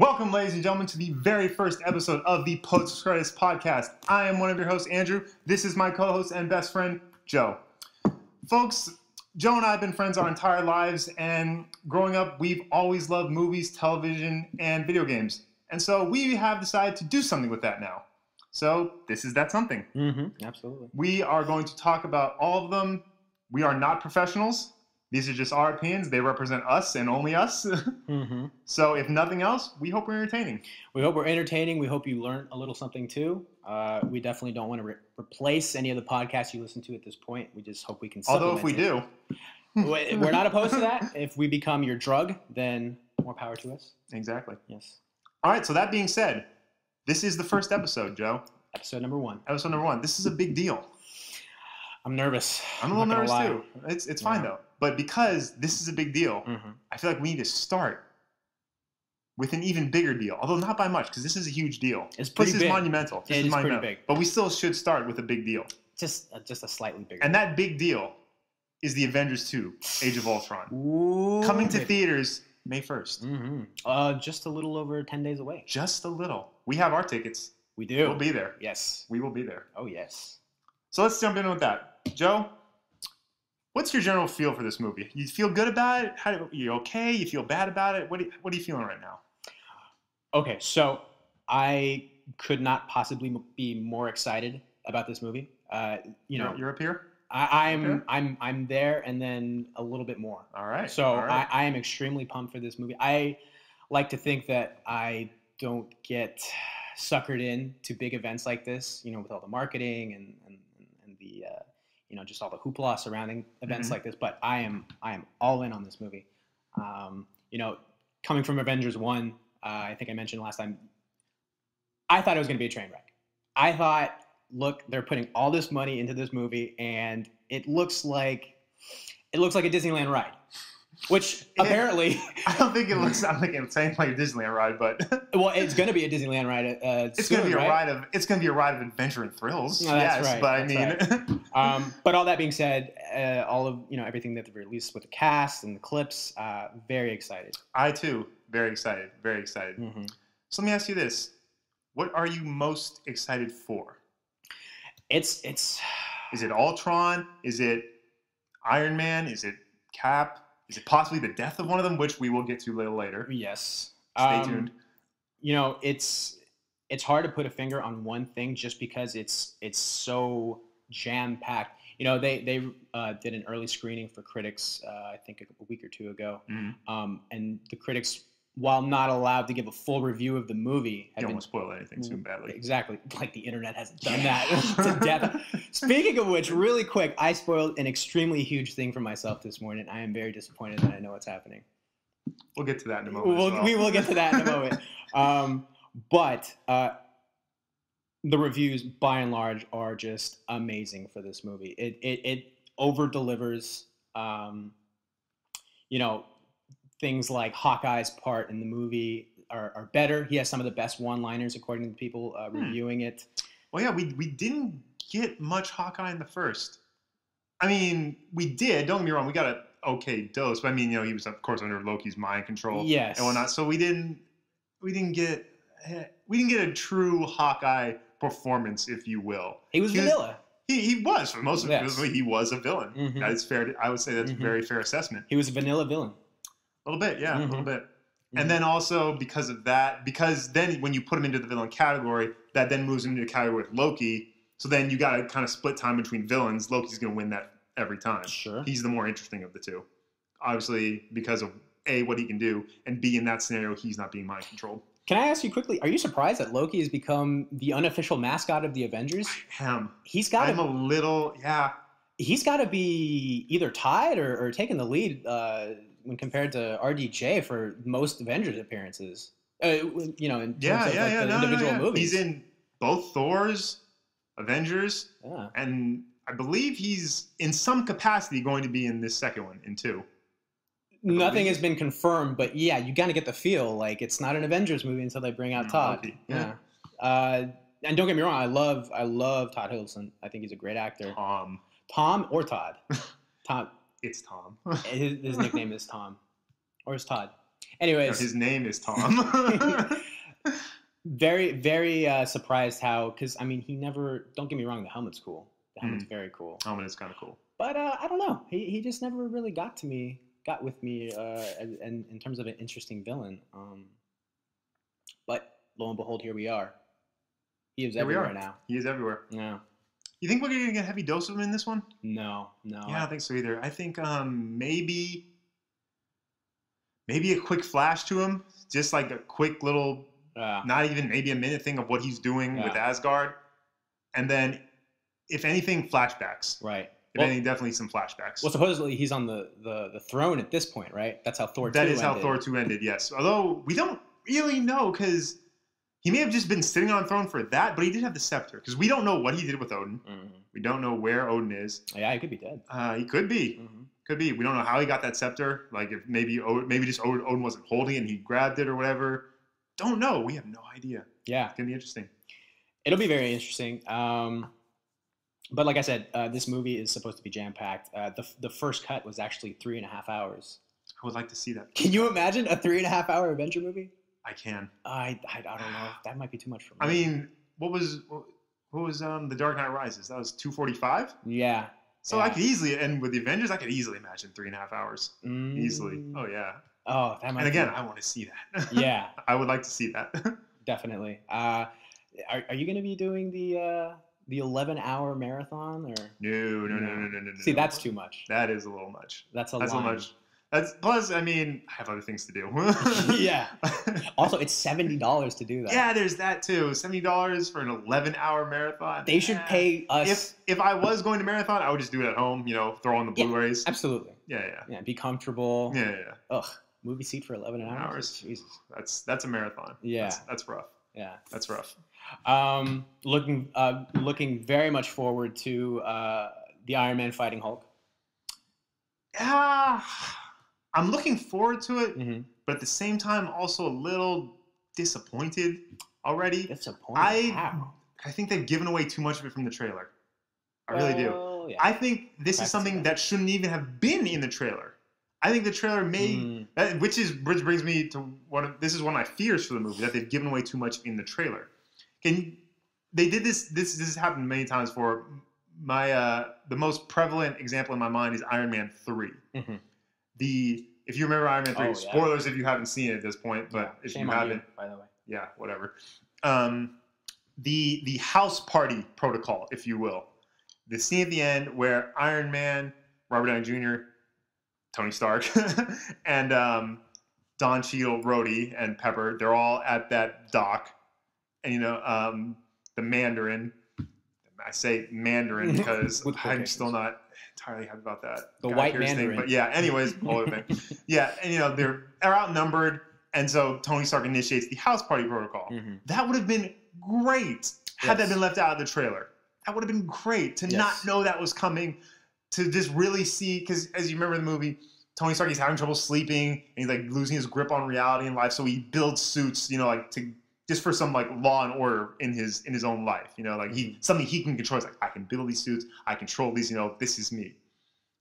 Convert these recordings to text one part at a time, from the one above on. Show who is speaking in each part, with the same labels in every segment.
Speaker 1: Welcome, ladies and gentlemen, to the very first episode of the Post Credits Podcast. I am one of your hosts, Andrew. This is my co-host and best friend, Joe. Folks, Joe and I have been friends our entire lives, and growing up, we've always loved movies, television, and video games. And so we have decided to do something with that now. So this is that something.
Speaker 2: Absolutely.
Speaker 1: We are going to talk about all of them. We are not professionals. These are just our opinions. They represent us and only us. So if nothing else, we hope we're entertaining.
Speaker 2: We hope we're entertaining. We hope you learn a little something too. We definitely don't want to replace any of the podcasts you listen to at this point. We just hope we can supplement
Speaker 1: Although if we do.
Speaker 2: We're not opposed to that. If we become your drug, then more power to us.
Speaker 1: Exactly.
Speaker 2: Yes.
Speaker 1: All right, so that being said, this is the first episode, Joe.
Speaker 2: Episode number one.
Speaker 1: Episode number one. This is a big deal.
Speaker 2: I'm nervous.
Speaker 1: I'm a little nervous too. It's fine though. But because this is a big deal, I feel like we need to start with an even bigger deal. Although not by much, because this is a huge deal.
Speaker 2: It's pretty big.
Speaker 1: This is monumental.
Speaker 2: It is pretty big.
Speaker 1: But we still should start with a big deal.
Speaker 2: Just a slightly bigger.
Speaker 1: And that big deal is the Avengers 2, Age of Ultron.
Speaker 2: Ooh,
Speaker 1: coming to theaters May 1st.
Speaker 2: Just a little over 10 days away.
Speaker 1: Just a little. We have our tickets.
Speaker 2: We do.
Speaker 1: We'll be there.
Speaker 2: Yes.
Speaker 1: We will be there.
Speaker 2: Oh, yes.
Speaker 1: So let's jump in with that. Joe, what's your general feel for this movie? You feel good about it? You okay? You feel bad about it? What are you feeling right now?
Speaker 2: Okay, so I could not possibly be more excited about this movie.
Speaker 1: You're up here?
Speaker 2: I'm there and then a little bit more.
Speaker 1: All right.
Speaker 2: So
Speaker 1: all right.
Speaker 2: I am extremely pumped for this movie. I like to think that I don't get suckered in to big events like this, with all the marketing and the just all the hoopla surrounding events like this. But I am all in on this movie. Coming from Avengers 1, I think I mentioned last time, I thought it was going to be a train wreck. I thought, look, they're putting all this money into this movie, and it looks like a Disneyland ride. Which apparently,
Speaker 1: I don't think it's anything like a Disneyland ride, but
Speaker 2: well, it's going to be a Disneyland ride.
Speaker 1: It's going to be a ride of adventure and thrills.
Speaker 2: No, that's right.
Speaker 1: But
Speaker 2: right. But all that being said, all of everything that they've released with the cast and the clips, very excited.
Speaker 1: I too, very excited, very excited. So let me ask you this: what are you most excited for?
Speaker 2: Is
Speaker 1: it Ultron? Is it Iron Man? Is it Cap? Is it possibly the death of one of them, which we will get to a little later?
Speaker 2: Yes.
Speaker 1: Stay tuned.
Speaker 2: It's hard to put a finger on one thing just because it's so jam-packed. They did an early screening for critics, I think a week or two ago. And the critics, while not allowed to give a full review of the movie,
Speaker 1: you don't want to spoil anything too badly.
Speaker 2: Exactly. Like the internet hasn't done that to death. Speaking of which, really quick, I spoiled an extremely huge thing for myself this morning. I am very disappointed that I know what's happening.
Speaker 1: We'll get to that in a moment.
Speaker 2: We will get to that in a moment. But the reviews, by and large, are just amazing for this movie. It over delivers. Things like Hawkeye's part in the movie are better. He has some of the best one-liners, according to the people reviewing it.
Speaker 1: Well, yeah, we didn't get much Hawkeye in the first. I mean, we did. Don't get me wrong. We got an okay dose. But I mean, he was, of course, under Loki's mind control and whatnot. So we didn't get a true Hawkeye performance, if you will.
Speaker 2: He was vanilla.
Speaker 1: He was. For most of it, he was a villain. That is fair. I would say that's a very fair assessment.
Speaker 2: He was a vanilla villain.
Speaker 1: A little bit, yeah, a little bit. And then also because of that, because then when you put him into the villain category, that then moves him into the category with Loki. So then you got to kind of split time between villains. Loki's going to win that every time.
Speaker 2: Sure.
Speaker 1: He's the more interesting of the two. Obviously, because of A, what he can do, and B, in that scenario, he's not being mind controlled.
Speaker 2: Can I ask you quickly, are you surprised that Loki has become the unofficial mascot of the Avengers?
Speaker 1: I am.
Speaker 2: I'm
Speaker 1: a little, yeah.
Speaker 2: He's got to be either tied or taking the lead when compared to RDJ for most Avengers appearances, in terms of individual movies.
Speaker 1: He's in both Thor's, Avengers, and I believe he's in some capacity going to be in this second one, in 2.
Speaker 2: Nothing has been confirmed, but yeah, you got to get the feel. Like, it's not an Avengers movie until they bring out Todd. Yeah. And don't get me wrong, I love Todd Hiddleston. I think he's a great actor. Tom or Todd? Tom.
Speaker 1: It's Tom.
Speaker 2: His nickname is Tom. Or it's Todd. Anyways,
Speaker 1: his name is Tom.
Speaker 2: very, very surprised how, because I mean, he never. Don't get me wrong, the helmet's cool. The helmet's very cool.
Speaker 1: Helmet is kind of cool.
Speaker 2: But I don't know. He just never really got with me, and in terms of an interesting villain. But lo and behold, here we are. He is everywhere now.
Speaker 1: He is everywhere.
Speaker 2: Yeah.
Speaker 1: You think we're going to get a heavy dose of him in this one?
Speaker 2: No.
Speaker 1: Yeah, I don't think so either. I think maybe a quick flash to him, just like a quick little, not even maybe a minute thing of what he's doing with Asgard, and then if anything, flashbacks.
Speaker 2: Right.
Speaker 1: If anything, definitely some flashbacks.
Speaker 2: Well, supposedly he's on the throne at this point, right? That's how Thor 2 ended.
Speaker 1: That is how Thor 2 ended, yes. Although we don't really know, because he may have just been sitting on a throne for that, but he did have the scepter. Because we don't know what he did with Odin. Mm-hmm. We don't know where Odin is.
Speaker 2: Yeah, he could be dead.
Speaker 1: He could be.
Speaker 2: Mm-hmm.
Speaker 1: Could be. We don't know how he got that scepter. Like, if maybe just Odin wasn't holding it and he grabbed it or whatever. Don't know. We have no idea.
Speaker 2: Yeah.
Speaker 1: It's going to be interesting.
Speaker 2: It'll be very interesting. But like I said, this movie is supposed to be jam-packed. The first cut was actually 3.5 hours.
Speaker 1: I would like to see that.
Speaker 2: Can you imagine a 3.5-hour Avenger movie?
Speaker 1: I can.
Speaker 2: I don't know. That might be too much for me.
Speaker 1: I mean, what was The Dark Knight Rises? That was 2:45?
Speaker 2: Yeah.
Speaker 1: So I could easily, and with the Avengers, I could easily imagine 3.5 hours. Easily. Oh, yeah.
Speaker 2: Oh, that might.
Speaker 1: And again, I want to see that.
Speaker 2: Yeah.
Speaker 1: I would like to see that.
Speaker 2: Definitely. Are you going to be doing the 11-hour marathon or?
Speaker 1: No.
Speaker 2: See, that's too much.
Speaker 1: That is a little much.
Speaker 2: That's a little
Speaker 1: much. Plus, I mean, I have other things to do.
Speaker 2: Yeah. Also, it's $70 to do that.
Speaker 1: Yeah, there's that too. $70 for an 11-hour marathon.
Speaker 2: They should pay us.
Speaker 1: If I was going to marathon, I would just do it at home. Throw on the Blu-rays.
Speaker 2: Absolutely.
Speaker 1: Yeah.
Speaker 2: Be comfortable.
Speaker 1: Yeah.
Speaker 2: Ugh. Movie seat for 11 hours. Jesus.
Speaker 1: That's a marathon.
Speaker 2: Yeah.
Speaker 1: That's rough.
Speaker 2: Yeah.
Speaker 1: That's rough.
Speaker 2: Looking very much forward to the Iron Man fighting Hulk.
Speaker 1: I'm looking forward to it, but at the same time, also a little disappointed already.
Speaker 2: Disappointed?
Speaker 1: I think they've given away too much of it from the trailer. I really do.
Speaker 2: Yeah.
Speaker 1: I think this is something that shouldn't even have been in the trailer. I think the trailer which brings me to this is one of my fears for the movie, that they've given away too much in the trailer. They did this has happened many times for my the most prevalent example in my mind is Iron Man 3. Mm-hmm. If you remember Iron Man 3, spoilers if you haven't seen it at this point, but if you haven't,
Speaker 2: by the way.
Speaker 1: Yeah, whatever. The house party protocol, if you will. The scene at the end where Iron Man, Robert Downey Jr., Tony Stark, and Don Cheadle, Rhodey, and Pepper, they're all at that dock. And, the Mandarin, I say Mandarin because I'm still not entirely happy about that.
Speaker 2: The white Mandarin.
Speaker 1: Thing. But yeah, anyways, whole other thing. Yeah, and, they're outnumbered. And so Tony Stark initiates the house party protocol. Mm-hmm. That would have been great had that been left out of the trailer. That would have been great to not know that was coming, to just really see, because as you remember in the movie, Tony Stark, he's having trouble sleeping, and he's like losing his grip on reality and life, so he builds suits, just for some like law and order in his own life, something he can control. It's like, I can build these suits, I control these, this is me.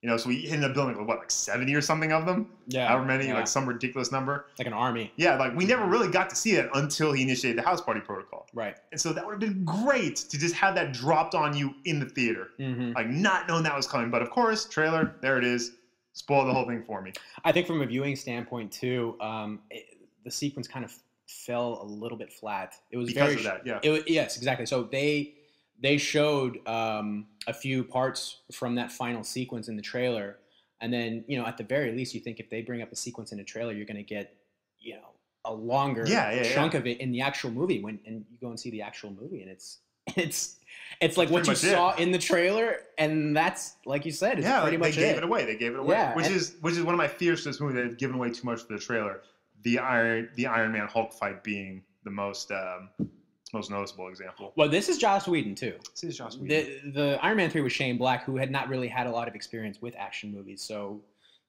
Speaker 1: So he ended up building like 70 or something of them.
Speaker 2: Yeah.
Speaker 1: However many, like some ridiculous number.
Speaker 2: Like an army.
Speaker 1: Yeah, like we never really got to see that until he initiated the house party protocol.
Speaker 2: Right.
Speaker 1: And so that would have been great to just have that dropped on you in the theater. Mm-hmm. Like not knowing that was coming. But of course, trailer, there it is. Spoiled the whole thing for me.
Speaker 2: I think from a viewing standpoint too, the sequence kind of fell a little bit flat. It was
Speaker 1: because of that, yeah.
Speaker 2: Yes, exactly. So they showed a few parts from that final sequence in the trailer, and then at the very least, you think if they bring up a sequence in a trailer, you're going to get a longer chunk of it in the actual movie. And you go and see the actual movie, and it's like what you saw in the trailer, and that's like you said, it's pretty much
Speaker 1: they gave it away. They gave it away,
Speaker 2: yeah,
Speaker 1: which is one of my fears for this movie, that they've given away too much for the trailer. The Iron Man Hulk fight being the most noticeable example.
Speaker 2: Well, this is Joss Whedon too.
Speaker 1: This is Joss Whedon.
Speaker 2: The Iron Man 3 was Shane Black, who had not really had a lot of experience with action movies. So,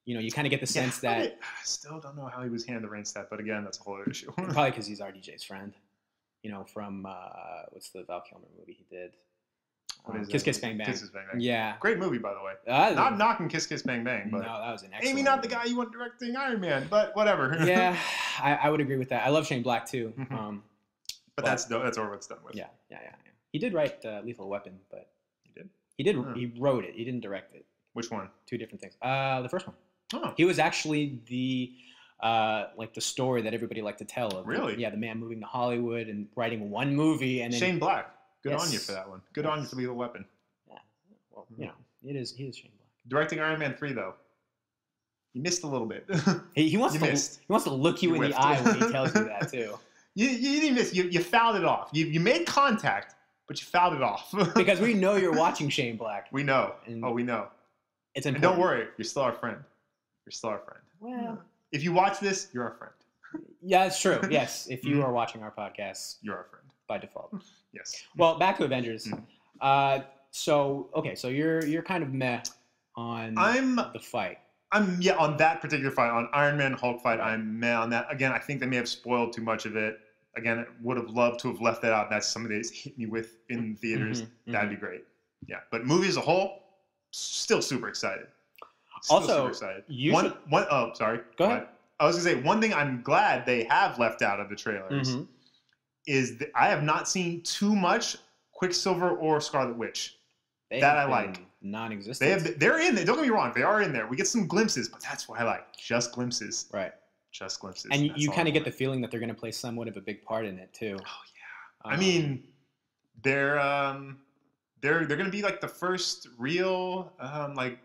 Speaker 2: you kind of get the sense that...
Speaker 1: I still don't know how he was handling the reins that, but again, that's a whole other issue.
Speaker 2: Probably because he's RDJ's friend. From, what's the Val Kilmer movie he did?
Speaker 1: What is
Speaker 2: Kiss
Speaker 1: that?
Speaker 2: Kiss Bang Bang.
Speaker 1: Kiss Kiss Bang Bang.
Speaker 2: Yeah.
Speaker 1: Great movie, by the way. Not knocking Kiss Kiss Bang Bang, but
Speaker 2: no, that was an excellent
Speaker 1: maybe not
Speaker 2: movie.
Speaker 1: the guy you want directing Iron Man, but whatever.
Speaker 2: Yeah, I would agree with that. I love Shane Black too.
Speaker 1: But that's over what's done with.
Speaker 2: Yeah. He did write Lethal Weapon, but
Speaker 1: he did.
Speaker 2: He wrote it. He didn't direct it.
Speaker 1: Which one?
Speaker 2: Two different things. The first one.
Speaker 1: Oh.
Speaker 2: He was actually the the story that everybody liked to tell of.
Speaker 1: Really?
Speaker 2: The man moving to Hollywood and writing one movie and then
Speaker 1: Shane Black. Good on you for that one. Good on you for Lethal Weapon.
Speaker 2: Yeah. Well, he is Shane Black.
Speaker 1: Directing Iron Man 3 though. You missed a little bit.
Speaker 2: He wants to look you in the eye when he tells you that too.
Speaker 1: You didn't miss. You fouled it off. You made contact, but you fouled it off.
Speaker 2: Because we know you're watching Shane Black.
Speaker 1: We know.
Speaker 2: And
Speaker 1: we know.
Speaker 2: It's
Speaker 1: And
Speaker 2: important.
Speaker 1: don't worry, you're still our friend. You're still our friend.
Speaker 2: Well,
Speaker 1: if you watch this, you're our friend.
Speaker 2: Yeah, it's true. Yes, if you are watching our podcast,
Speaker 1: you're our friend
Speaker 2: by default.
Speaker 1: Yes.
Speaker 2: Well, back to Avengers. So you're kind of meh on the fight.
Speaker 1: I'm on that particular fight, on Iron Man Hulk fight. I'm meh on that. Again, I think they may have spoiled too much of it. Again, I would have loved to have left that out. That's something that hit me with in theaters. That'd be great. Yeah, but movie as a whole, still super excited.
Speaker 2: Super
Speaker 1: excited.
Speaker 2: Sorry. Go ahead.
Speaker 1: I was gonna say one thing I'm glad they have left out of the trailers is that I have not seen too much Quicksilver or Scarlet Witch. That I like.
Speaker 2: Non-existent.
Speaker 1: They're in there. Don't get me wrong. They are in there. We get some glimpses, but that's what I like. Just glimpses.
Speaker 2: Right.
Speaker 1: Just glimpses.
Speaker 2: And you kind of get the feeling that they're going to play somewhat of a big part in it too.
Speaker 1: Oh yeah. I mean, they're going to be like the first real I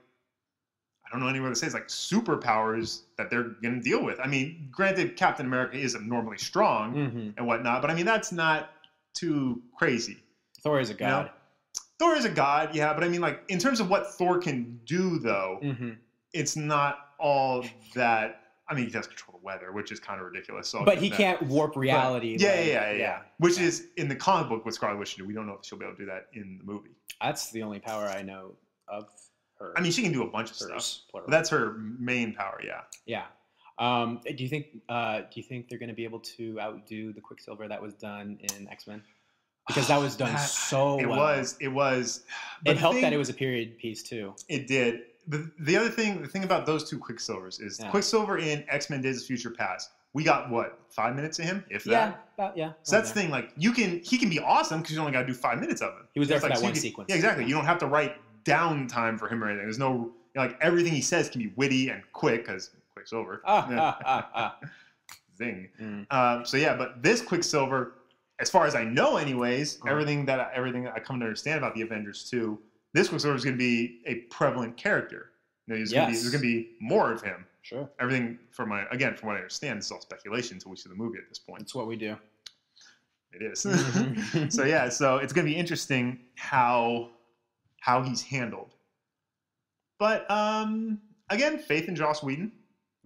Speaker 1: don't know any way to say it's like superpowers that they're going to deal with. I mean, granted, Captain America is abnormally strong and whatnot, but I mean that's not too crazy.
Speaker 2: Thor is a god.
Speaker 1: You know? Thor is a god, yeah, but I mean, like, in terms of what Thor can do, though, it's not all that. I mean, he does control the weather, which is kind of ridiculous. So
Speaker 2: but he can't warp reality.
Speaker 1: Yeah. Which is in the comic book what Scarlet Witch can do. We don't know if she'll be able to do that in the movie.
Speaker 2: That's the only power I know of her.
Speaker 1: I mean, she can do a bunch of stuff. But that's her main power, yeah.
Speaker 2: Yeah. Do you think they're going to be able to outdo the Quicksilver that was done in X-Men? Because that was done so well.
Speaker 1: It was.
Speaker 2: It helped that it was a period piece too.
Speaker 1: It did. The thing about those two Quicksilvers is Quicksilver in X-Men Days of Future Past. We got what, 5 minutes of him, if that. So that's the thing. Like he can be awesome because you only got to do 5 minutes of him.
Speaker 2: He was there for that one sequence.
Speaker 1: Yeah, exactly. You don't have to write down time for him or anything. There's no everything he says can be witty and quick because Quicksilver. Zing. So yeah, but this Quicksilver. As far as I know, anyways, everything that I come to understand about the Avengers 2, this Quicksilver is going to be a prevalent character. There's going to be more of him.
Speaker 2: Sure.
Speaker 1: Everything from what I understand, this is all speculation until we see the movie at this point.
Speaker 2: That's what we do.
Speaker 1: It is. So yeah, so it's going to be interesting how he's handled. But again, faith in Joss Whedon.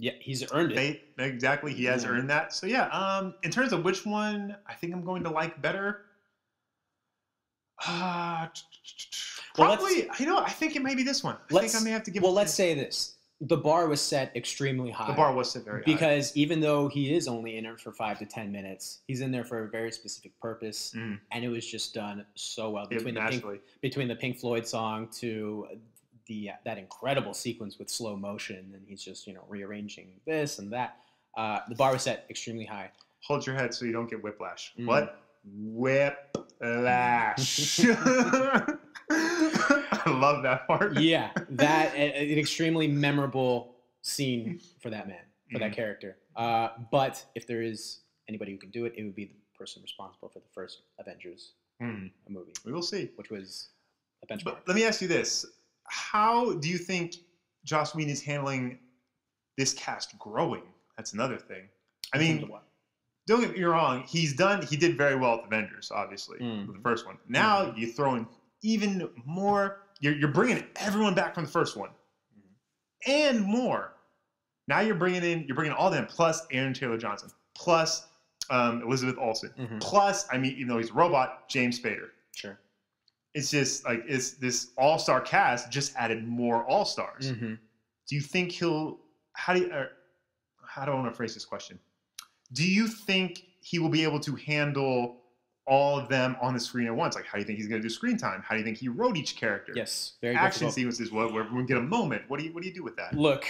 Speaker 2: Yeah, he's earned it.
Speaker 1: Exactly, he has earned that. So yeah, in terms of which one I think I'm going to like better, probably I think it may be this one. I think I may have to give.
Speaker 2: Well, let's say this: the bar was set extremely high.
Speaker 1: The bar was set very high
Speaker 2: because even though he is only in it for 5 to 10 minutes, he's in there for a very specific purpose, and it was just done so well between the Pink Floyd song to that incredible sequence with slow motion, and he's just rearranging this and that. The bar was set extremely high.
Speaker 1: Hold your head so you don't get whiplash. What? Whiplash. I love that part.
Speaker 2: Yeah, that an extremely memorable scene for that man, for that character. But if there is anybody who can do it, it would be the person responsible for the first Avengers movie.
Speaker 1: We will see.
Speaker 2: Which was a benchmark.
Speaker 1: But let me ask you this. How do you think Joss Whedon is handling this cast growing? That's another thing. I mean, don't get me wrong. He did very well at Avengers, obviously, with the first one. Now you throw in even more. You're bringing everyone back from the first one, and more. Now you're bringing all them plus Aaron Taylor Johnson, plus Elizabeth Olsen, plus even though he's a robot, James Spader.
Speaker 2: Sure.
Speaker 1: It's just like it's this all-star cast just added more all-stars. Do you think how do I want to phrase this question? Do you think he will be able to handle all of them on the screen at once. Like, how do you think he's going to do screen time? How do you think he wrote each character?
Speaker 2: Yes, very
Speaker 1: action
Speaker 2: difficult.
Speaker 1: sequences. Where everyone get a moment. What do you do with that?
Speaker 2: Look,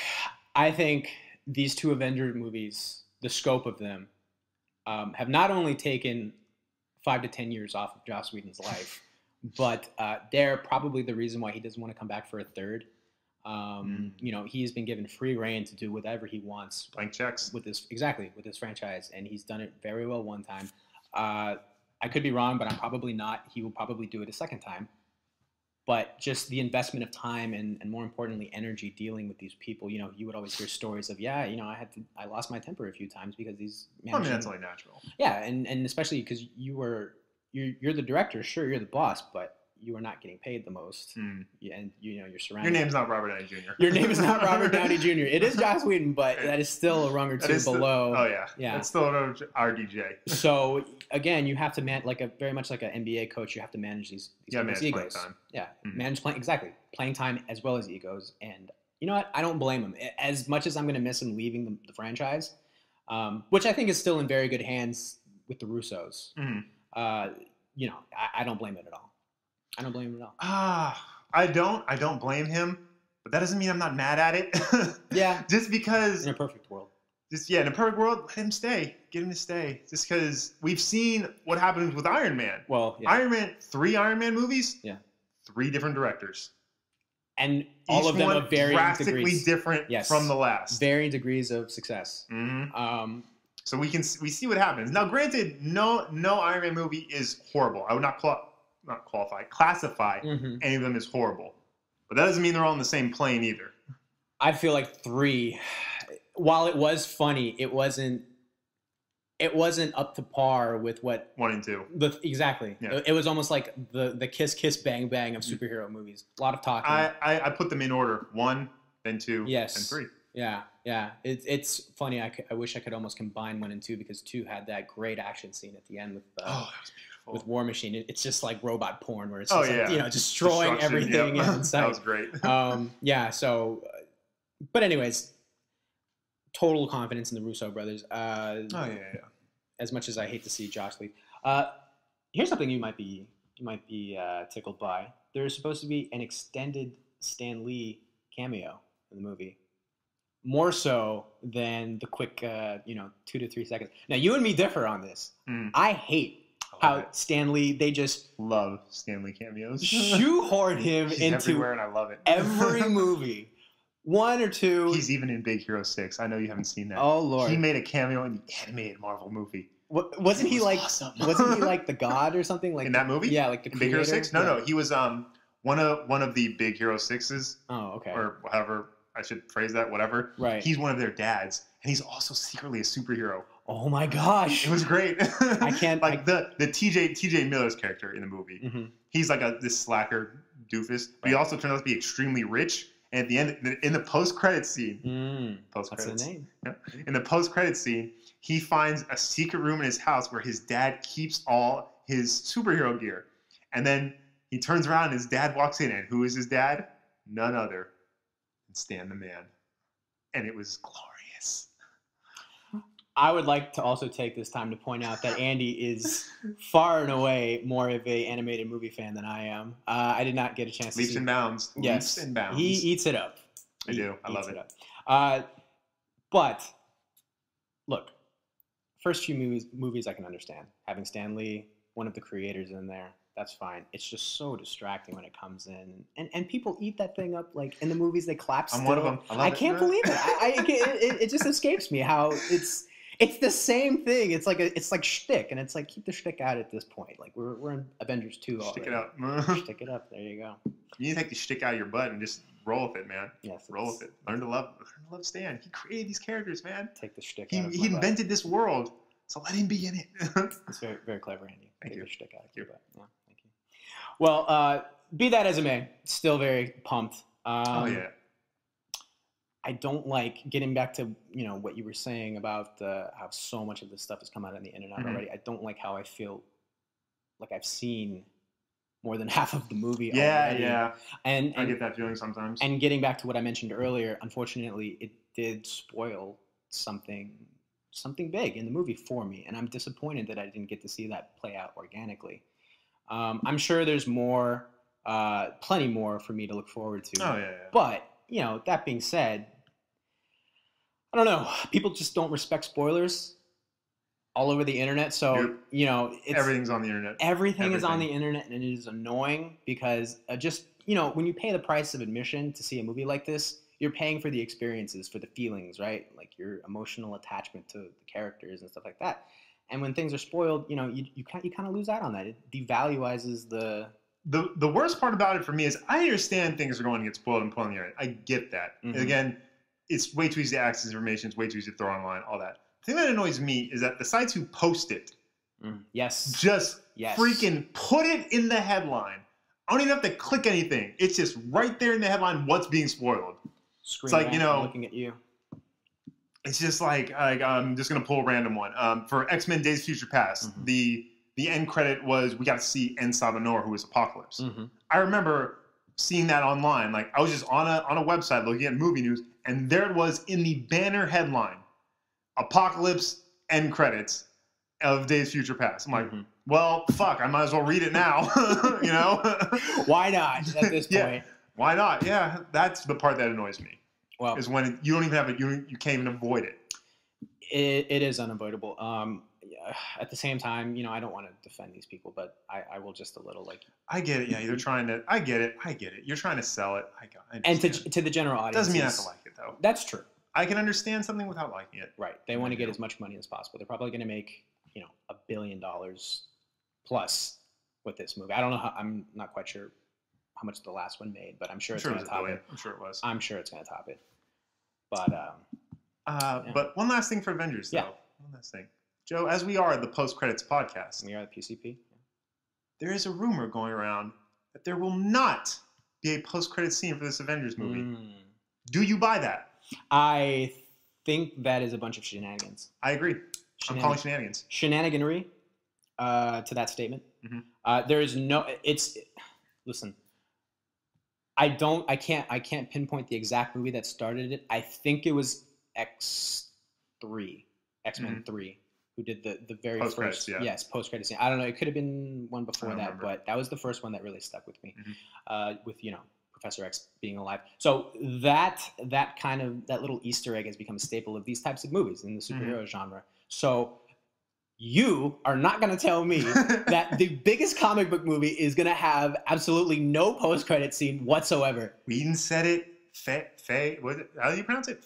Speaker 2: I think these two Avengers movies, the scope of them, have not only taken 5 to 10 years off of Joss Whedon's life, but they're probably the reason why he doesn't want to come back for a third. You know, he's been given free reign to do whatever he wants.
Speaker 1: Blank checks.
Speaker 2: With this franchise, and he's done it very well one time. I could be wrong, but I'm probably not. He will probably do it a second time. But just the investment of time and more importantly, energy dealing with these people. You know, you would always hear stories of, yeah, you know, I lost my temper a few times because these.
Speaker 1: I mean, that's only natural.
Speaker 2: Yeah, and especially because you're the director, sure, you're the boss, but you are not getting paid the most. Yeah, and you know you're surrounded.
Speaker 1: Your name's not Robert Downey Jr.
Speaker 2: Your name is not Robert Downey Jr. It is Joss Whedon, but that is still a rung or two below.
Speaker 1: Oh yeah, yeah. It's still an RDJ.
Speaker 2: So again, you have to very much like an NBA coach. You have to manage these
Speaker 1: manage
Speaker 2: egos.
Speaker 1: Playing time.
Speaker 2: Yeah, manage playing time as well as egos. And you know what? I don't blame him. As much as I'm going to miss him leaving the franchise, which I think is still in very good hands with the Russos. You know, I don't blame it at all. I don't blame him at all.
Speaker 1: I don't blame him, but that doesn't mean I'm not mad at it.
Speaker 2: Yeah.
Speaker 1: Just because.
Speaker 2: In a perfect world.
Speaker 1: In a perfect world, let him stay. Get him to stay. Just because we've seen what happens with Iron Man.
Speaker 2: Well, yeah.
Speaker 1: 3 Iron Man movies.
Speaker 2: Yeah.
Speaker 1: 3 different directors.
Speaker 2: And all of them are varying
Speaker 1: drastically
Speaker 2: degrees.
Speaker 1: different from the last.
Speaker 2: Varying degrees of success.
Speaker 1: So we see what happens. Now, granted, no Iron Man movie is horrible. I would not classify any of them as horrible. But that doesn't mean they're all on the same plane either.
Speaker 2: I feel like 3, while it was funny, it wasn't up to par with what
Speaker 1: 1 and 2.
Speaker 2: Exactly. Yeah. It was almost like the kiss bang bang of superhero movies. A lot of talking.
Speaker 1: I put them in order: 1, then 2, and 3.
Speaker 2: Yeah. It's funny. I wish I could almost combine 1 and 2 because 2 had that great action scene at the end with.
Speaker 1: That was beautiful.
Speaker 2: With War Machine, it's just like robot porn where it's just like, you know, destroying everything in sight.
Speaker 1: That was great.
Speaker 2: Yeah. So, but anyways, total confidence in the Russo brothers. As much as I hate to see Josh leave, here's something you might be tickled by. There's supposed to be an extended Stan Lee cameo in the movie, more so than the quick, 2 to 3 seconds. Now, you and me differ on this. I hate how Stan Lee, they just
Speaker 1: love Stan Lee cameos.
Speaker 2: Shoehorn him into
Speaker 1: everywhere, and I love it.
Speaker 2: Every movie. 1 or 2.
Speaker 1: He's even in Big Hero 6. I know you haven't seen that.
Speaker 2: Oh Lord.
Speaker 1: He made a cameo in the animated Marvel movie.
Speaker 2: Wasn't he like the god or something like
Speaker 1: in that movie?
Speaker 2: Yeah, like the creator?
Speaker 1: Big Hero 6? No, he was one of the Big Hero 6s.
Speaker 2: Oh, okay.
Speaker 1: Or however I should phrase that, whatever.
Speaker 2: Right.
Speaker 1: He's one of their dads, and he's also secretly a superhero.
Speaker 2: Oh my gosh.
Speaker 1: It was great.
Speaker 2: I can't
Speaker 1: the TJ Miller's character in the movie. He's like this slacker doofus, but he also turns out to be extremely rich. And at the end, in the post-credit scene,
Speaker 2: What's the name?
Speaker 1: Yeah, in the post-credit scene, he finds a secret room in his house where his dad keeps all his superhero gear. And then he turns around and his dad walks in, and who is his dad? None other than Stan the Man. And it was glorious.
Speaker 2: I would like to also take this time to point out that Andy is far and away more of a animated movie fan than I am. I did not get a chance to see.
Speaker 1: Leaps and bounds.
Speaker 2: Yes.
Speaker 1: Leaps and bounds.
Speaker 2: He eats it up.
Speaker 1: I do. I love it.
Speaker 2: But look, first few movies I can understand. Having Stan Lee, one of the creators in there, that's fine. It's just so distracting when it comes in, and people eat that thing up. Like in the movies, they clap.
Speaker 1: I'm one of them.
Speaker 2: I can't believe it. It just escapes me how it's the same thing. It's like shtick, and it's like keep the shtick out at this point. Like we're in Avengers 2 already.
Speaker 1: Stick it up.
Speaker 2: Stick it up. There you go.
Speaker 1: You need to take the shtick out of your butt and just roll with it, man.
Speaker 2: Yes.
Speaker 1: Roll with it. Learn to love Stan. He created these characters, man.
Speaker 2: Take the shtick.
Speaker 1: He invented this world, so let him be in it.
Speaker 2: It's very, very clever, Andy.
Speaker 1: Thank you.
Speaker 2: The shtick out of your butt. Yeah, thank you. Well, be that as it may, still very pumped.
Speaker 1: Oh yeah.
Speaker 2: I don't like getting back to what you were saying about how so much of this stuff has come out on the internet already. I don't like how I feel like I've seen more than half of the movie already. Yeah. And
Speaker 1: I get that feeling sometimes.
Speaker 2: And getting back to what I mentioned earlier, unfortunately, it did spoil something something big in the movie for me, and I'm disappointed that I didn't get to see that play out organically. I'm sure there's more, plenty more for me to look forward to.
Speaker 1: Oh yeah.
Speaker 2: But that being said, I don't know. People just don't respect spoilers all over the internet. So
Speaker 1: everything's on the internet.
Speaker 2: Everything is on the internet, and it is annoying because when you pay the price of admission to see a movie like this, you're paying for the experiences, for the feelings, right? Like your emotional attachment to the characters and stuff like that. And when things are spoiled, you kind of lose out on that. It devaluizes
Speaker 1: the worst part about it for me is I understand things are going to get spoiled and put on the internet. I get that. Mm-hmm. Again, it's way too easy to access information. It's way too easy to throw online, all that. The thing that annoys me is that the sites who post it just freaking put it in the headline. I don't even have to click anything. It's just right there in the headline what's being spoiled.
Speaker 2: It's like, looking at you.
Speaker 1: It's just like I'm just going to pull a random one. For X-Men Days of Future Past, the end credit was we got to see En Salvador, who was Apocalypse. I remember seeing that online. Like I was just on a website looking at movie news, and there it was in the banner headline, Apocalypse end credits of Days of Future Past. I'm like, well, fuck, I might as well read it now.
Speaker 2: Why not at this point?
Speaker 1: Yeah, why not? Yeah, that's the part that annoys me.
Speaker 2: Well,
Speaker 1: is when you don't even have it, you can't even avoid it.
Speaker 2: It is unavoidable. At the same time, I don't want to defend these people, but I will just a little like.
Speaker 1: I get it. Yeah, you're trying to. I get it. You're trying to sell it. I
Speaker 2: and to the general audience.
Speaker 1: Doesn't mean I have to like it though.
Speaker 2: That's true.
Speaker 1: I can understand something without liking it.
Speaker 2: Right. They want to get as much money as possible. They're probably going to make $1 billion plus with this movie. I don't know. I'm not quite sure how much the last one made, but I'm sure it's going to top it.
Speaker 1: I'm sure it was.
Speaker 2: I'm sure it's going to top it. But
Speaker 1: but one last thing for Avengers, though.
Speaker 2: Yeah.
Speaker 1: One last thing, Joe. As we are the post credits podcast,
Speaker 2: we are the PCP.
Speaker 1: There is a rumor going around that there will not be a post credits scene for this Avengers movie. Do you buy that?
Speaker 2: I think that is a bunch of shenanigans.
Speaker 1: I agree. I'm calling shenanigans.
Speaker 2: Shenaniganery to that statement. There is no. Listen. I can't pinpoint the exact movie that started it. I think it was X3, X-Men 3, who did the very
Speaker 1: post-credits,
Speaker 2: first post-credit scene. I don't know. It could have been one before that, but that was the first one that really stuck with me. With Professor X being alive. So that little Easter egg has become a staple of these types of movies in the superhero genre. So you are not going to tell me that the biggest comic book movie is going to have absolutely no post-credit scene whatsoever.
Speaker 1: Whedon said it. How do you pronounce it?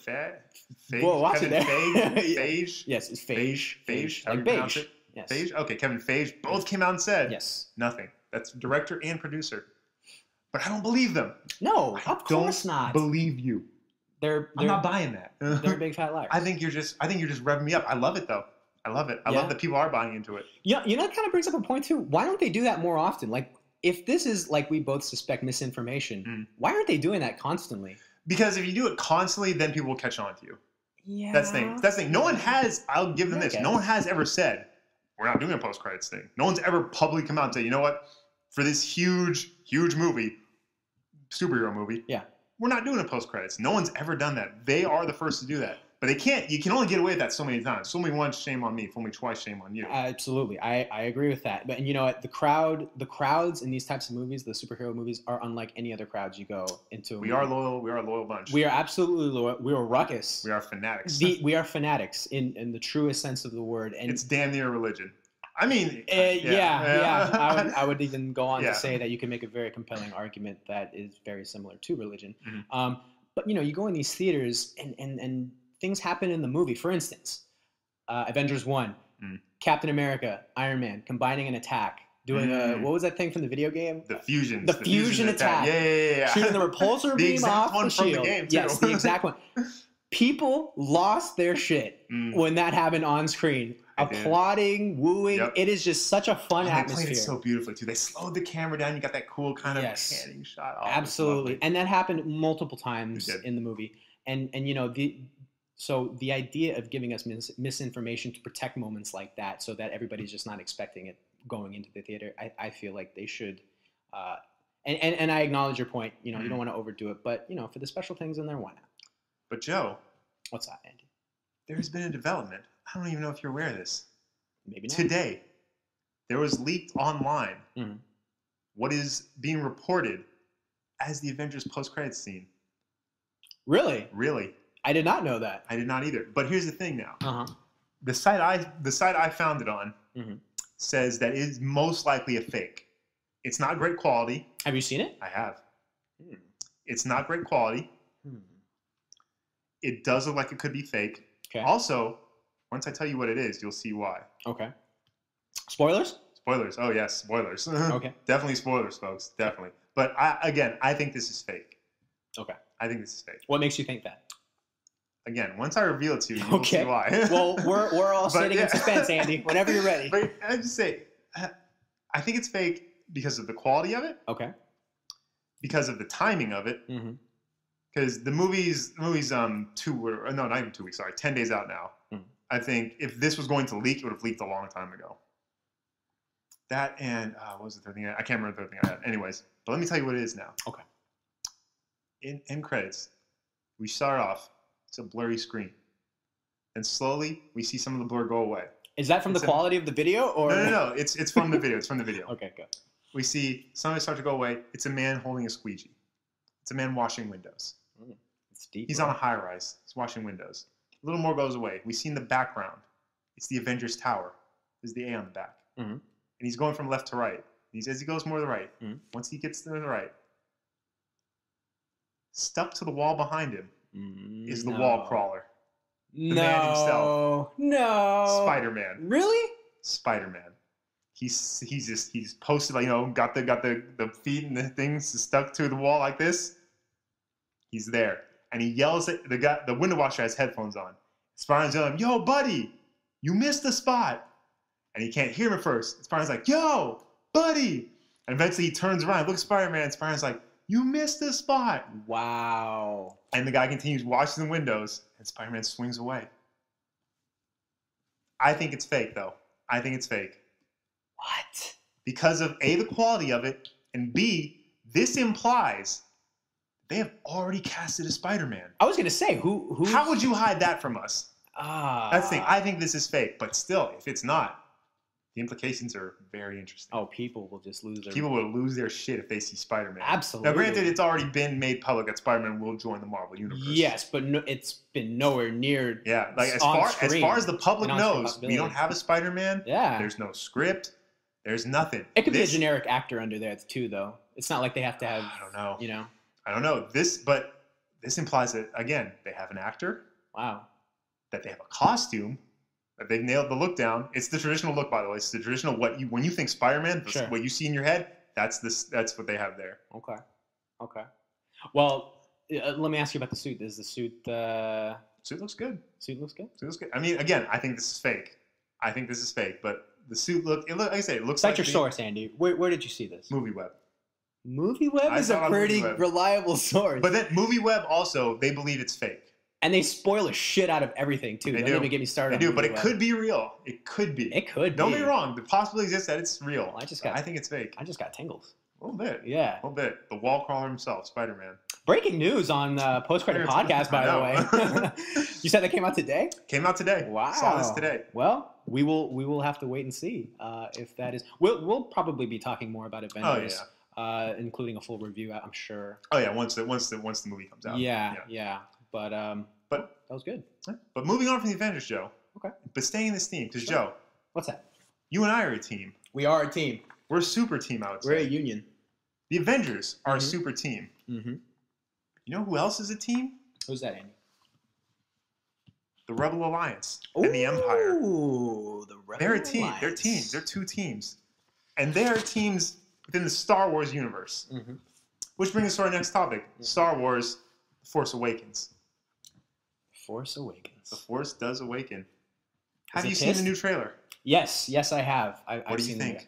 Speaker 2: Whoa, watch it there.
Speaker 1: Feige?
Speaker 2: Yes, it's Feige.
Speaker 1: Feige.
Speaker 2: Like beige.
Speaker 1: Yes. Feige? Okay, Kevin Feige. Both came out and said nothing. That's director and producer. But I don't believe them.
Speaker 2: No, of course not.
Speaker 1: Believe you.
Speaker 2: I'm
Speaker 1: not buying that.
Speaker 2: They're big fat liars.
Speaker 1: I think you're just revving me up. I love it though. I love it. I love that people are buying into it.
Speaker 2: Yeah, that kind of brings up a point too. Why don't they do that more often? Like, if this is like we both suspect misinformation, why aren't they doing that constantly?
Speaker 1: Because if you do it constantly, then people will catch on to you.
Speaker 2: Yeah.
Speaker 1: That's the thing. No one has. I'll give them this. No one has ever said we're not doing a post credits thing. No one's ever publicly come out and say, you know what, for this huge movie, superhero movie, we're not doing a post credits. No one's ever done that. They are the first to do that. But they can't. You can only get away with that so many times. Fool me once, shame on me. Fool me twice, shame on you.
Speaker 2: Absolutely, I agree with that. But you know what? The crowds in these types of movies, the superhero movies, are unlike any other crowds you go into.
Speaker 1: We are loyal. We are a loyal bunch.
Speaker 2: We are absolutely loyal. We are ruckus.
Speaker 1: We are fanatics.
Speaker 2: We are fanatics in the truest sense of the word. And
Speaker 1: it's damn near a religion. I mean,
Speaker 2: I would even go on to say that you can make a very compelling argument that is very similar to religion. But you go in these theaters and things happen in the movie. For instance, Avengers 1, Captain America, Iron Man combining an attack, doing what was that thing from the video game?
Speaker 1: The fusion.
Speaker 2: The fusion attack.
Speaker 1: Yeah.
Speaker 2: Shooting the repulsor beam off the shield.
Speaker 1: The game, too.
Speaker 2: Yes, the exact one. People lost their shit when that happened on screen. Applauding, wooing. Yep. It is just such a fun atmosphere.
Speaker 1: They played it so beautifully too. They slowed the camera down. You got that cool kind of panning shot. Oh,
Speaker 2: absolutely, and that happened multiple times in the movie. And so the idea of giving us misinformation to protect moments like that, so that everybody's just not expecting it going into the theater, I feel like they should. And I acknowledge your point. You don't want to overdo it, but for the special things in there, why not?
Speaker 1: But Joe,
Speaker 2: what's that, Andy?
Speaker 1: There has been a development I don't even know if you're aware of this.
Speaker 2: Maybe not.
Speaker 1: Today, there was leaked online
Speaker 2: Mhm.
Speaker 1: what is being reported as the Avengers post-credits scene.
Speaker 2: Really?
Speaker 1: Really?
Speaker 2: I did not know that.
Speaker 1: I did not either. But here's the thing now.
Speaker 2: Uh-huh.
Speaker 1: The site I found it on
Speaker 2: Mhm.
Speaker 1: says that it is most likely a fake. It's not great quality.
Speaker 2: Have you seen it?
Speaker 1: I have.
Speaker 2: Hmm.
Speaker 1: It's not great quality.
Speaker 2: Hmm.
Speaker 1: It does look like it could be fake.
Speaker 2: Okay.
Speaker 1: Also, once I tell you what it is, you'll see why.
Speaker 2: Okay. Spoilers?
Speaker 1: Spoilers. Oh, yes, spoilers.
Speaker 2: Okay.
Speaker 1: Definitely spoilers, folks. Definitely. But I think this is fake.
Speaker 2: Okay.
Speaker 1: I think this is fake.
Speaker 2: What makes you think that?
Speaker 1: Again, once I reveal it to you, you'll see
Speaker 2: Okay.
Speaker 1: why.
Speaker 2: Well, we're all
Speaker 1: But,
Speaker 2: sitting
Speaker 1: yeah.
Speaker 2: in suspense, Andy. Whenever you're ready.
Speaker 1: But I just say, I think it's fake because of the quality of it,
Speaker 2: Okay.
Speaker 1: because of the timing of it,
Speaker 2: Mm-hmm.
Speaker 1: because the movie's not even 2 weeks, sorry, 10 days out now.
Speaker 2: Mhm.
Speaker 1: I think if this was going to leak, it would have leaked a long time ago. That and what was the third thing? I can't remember the third thing I had. Anyways, but let me tell you what it is now.
Speaker 2: Okay.
Speaker 1: In credits, we start off, it's a blurry screen. And slowly, we see some of the blur go away.
Speaker 2: Is that from the quality of the video, or
Speaker 1: No. It's from the video. It's from the video.
Speaker 2: Okay, go.
Speaker 1: We see some of it start to go away. It's a man holding a squeegee. It's a man washing windows.
Speaker 2: It's deep.
Speaker 1: He's on a high rise. He's washing windows. A little more goes away. We see in the background, it's the Avengers Tower. There's the A on the back.
Speaker 2: Mhm.
Speaker 1: And he's going from left to right. As he goes more to the right,
Speaker 2: Mhm.
Speaker 1: once he gets to the right, stuck to the wall behind him is the wall crawler. man himself.
Speaker 2: No.
Speaker 1: Spider-Man.
Speaker 2: Really?
Speaker 1: Spider-Man. He's posted, like, got the feet and the things stuck to the wall like this. He's there, and he yells at the guy. The window washer has headphones on. Spider-Man's yelling, "Yo, buddy, you missed the spot," and he can't hear him at first. Spider-Man's like, "Yo, buddy," and eventually he turns around, looks at Spider-Man. Spider-Man's like, "You missed the spot."
Speaker 2: Wow.
Speaker 1: And the guy continues washing the windows, and Spider-Man swings away. I think it's fake, though. I think it's fake.
Speaker 2: What?
Speaker 1: Because of A, the quality of it, and B, this implies they have already casted a Spider-Man.
Speaker 2: I was gonna say, who?
Speaker 1: How would you hide that from us? That's the thing. I think this is fake, but still, if it's not, the implications are very interesting.
Speaker 2: Oh, people will just lose their.
Speaker 1: People will lose their shit if they see Spider-Man.
Speaker 2: Absolutely.
Speaker 1: Now, granted, it's already been made public that Spider-Man will join the Marvel Universe.
Speaker 2: Yes, but it's been nowhere near.
Speaker 1: Yeah, like as
Speaker 2: on
Speaker 1: far
Speaker 2: screen.
Speaker 1: as the public
Speaker 2: An on-screen
Speaker 1: knows, we don't have a Spider-Man.
Speaker 2: Yeah.
Speaker 1: There's no script. There's nothing.
Speaker 2: It could be a generic actor under there too, though. It's not like they have to have.
Speaker 1: I don't know. I don't know. This implies that, again, they have an actor.
Speaker 2: Wow.
Speaker 1: That they have a costume. That they've nailed the look down. It's the traditional look, by the way. It's the traditional when you think Spider-Man,
Speaker 2: Sure.
Speaker 1: What you see in your head. That's what they have there.
Speaker 2: Okay. Well, let me ask you about the suit. Is the suit?
Speaker 1: Suit looks good.
Speaker 2: Suit looks good.
Speaker 1: Suit looks good. I mean, again, I think this is fake. But the suit like I say, it looks
Speaker 2: Cite
Speaker 1: like
Speaker 2: your source, Andy. Where did you see this?
Speaker 1: MovieWeb.
Speaker 2: MovieWeb is a pretty reliable source.
Speaker 1: But then MovieWeb also, they believe it's fake.
Speaker 2: And they spoil the shit out of everything too. Don't even get me started.
Speaker 1: They do, but it could be real. It could be. Don't be wrong. The possibility exists that it's real.
Speaker 2: Well,
Speaker 1: I think it's fake.
Speaker 2: I just got tingles.
Speaker 1: A little bit.
Speaker 2: Yeah.
Speaker 1: A little bit. The wall crawler himself, Spider-Man.
Speaker 2: Breaking news on Post-Credit Podcast, by the way. You said that came out today?
Speaker 1: Came out today.
Speaker 2: Wow.
Speaker 1: Saw this today.
Speaker 2: Well, we will have to wait and see if that is. We'll probably be talking more about Avengers.
Speaker 1: Oh, yeah.
Speaker 2: Including a full review, I'm sure.
Speaker 1: Oh yeah, once the movie comes out.
Speaker 2: Yeah. But that was good.
Speaker 1: But moving on from the Avengers, Joe.
Speaker 2: Okay.
Speaker 1: But staying in this team, because Joe,
Speaker 2: what's that?
Speaker 1: You and I are a team.
Speaker 2: We are a team.
Speaker 1: We're a super team, I would say.
Speaker 2: We're a union.
Speaker 1: The Avengers are a super team.
Speaker 2: Mm-hmm.
Speaker 1: You know who else is a team?
Speaker 2: Who's that, Andy?
Speaker 1: The Rebel Alliance and the Empire.
Speaker 2: Ooh, the Rebel
Speaker 1: They're a team.
Speaker 2: Alliance.
Speaker 1: They're teams. They're two teams. And they are teams within the Star Wars universe.
Speaker 2: Mm-hmm.
Speaker 1: Which brings us to our next topic. Star Wars, The Force Awakens.
Speaker 2: Force Awakens.
Speaker 1: The Force does awaken. Have you
Speaker 2: seen
Speaker 1: the new trailer?
Speaker 2: Yes, I have.
Speaker 1: What do you think?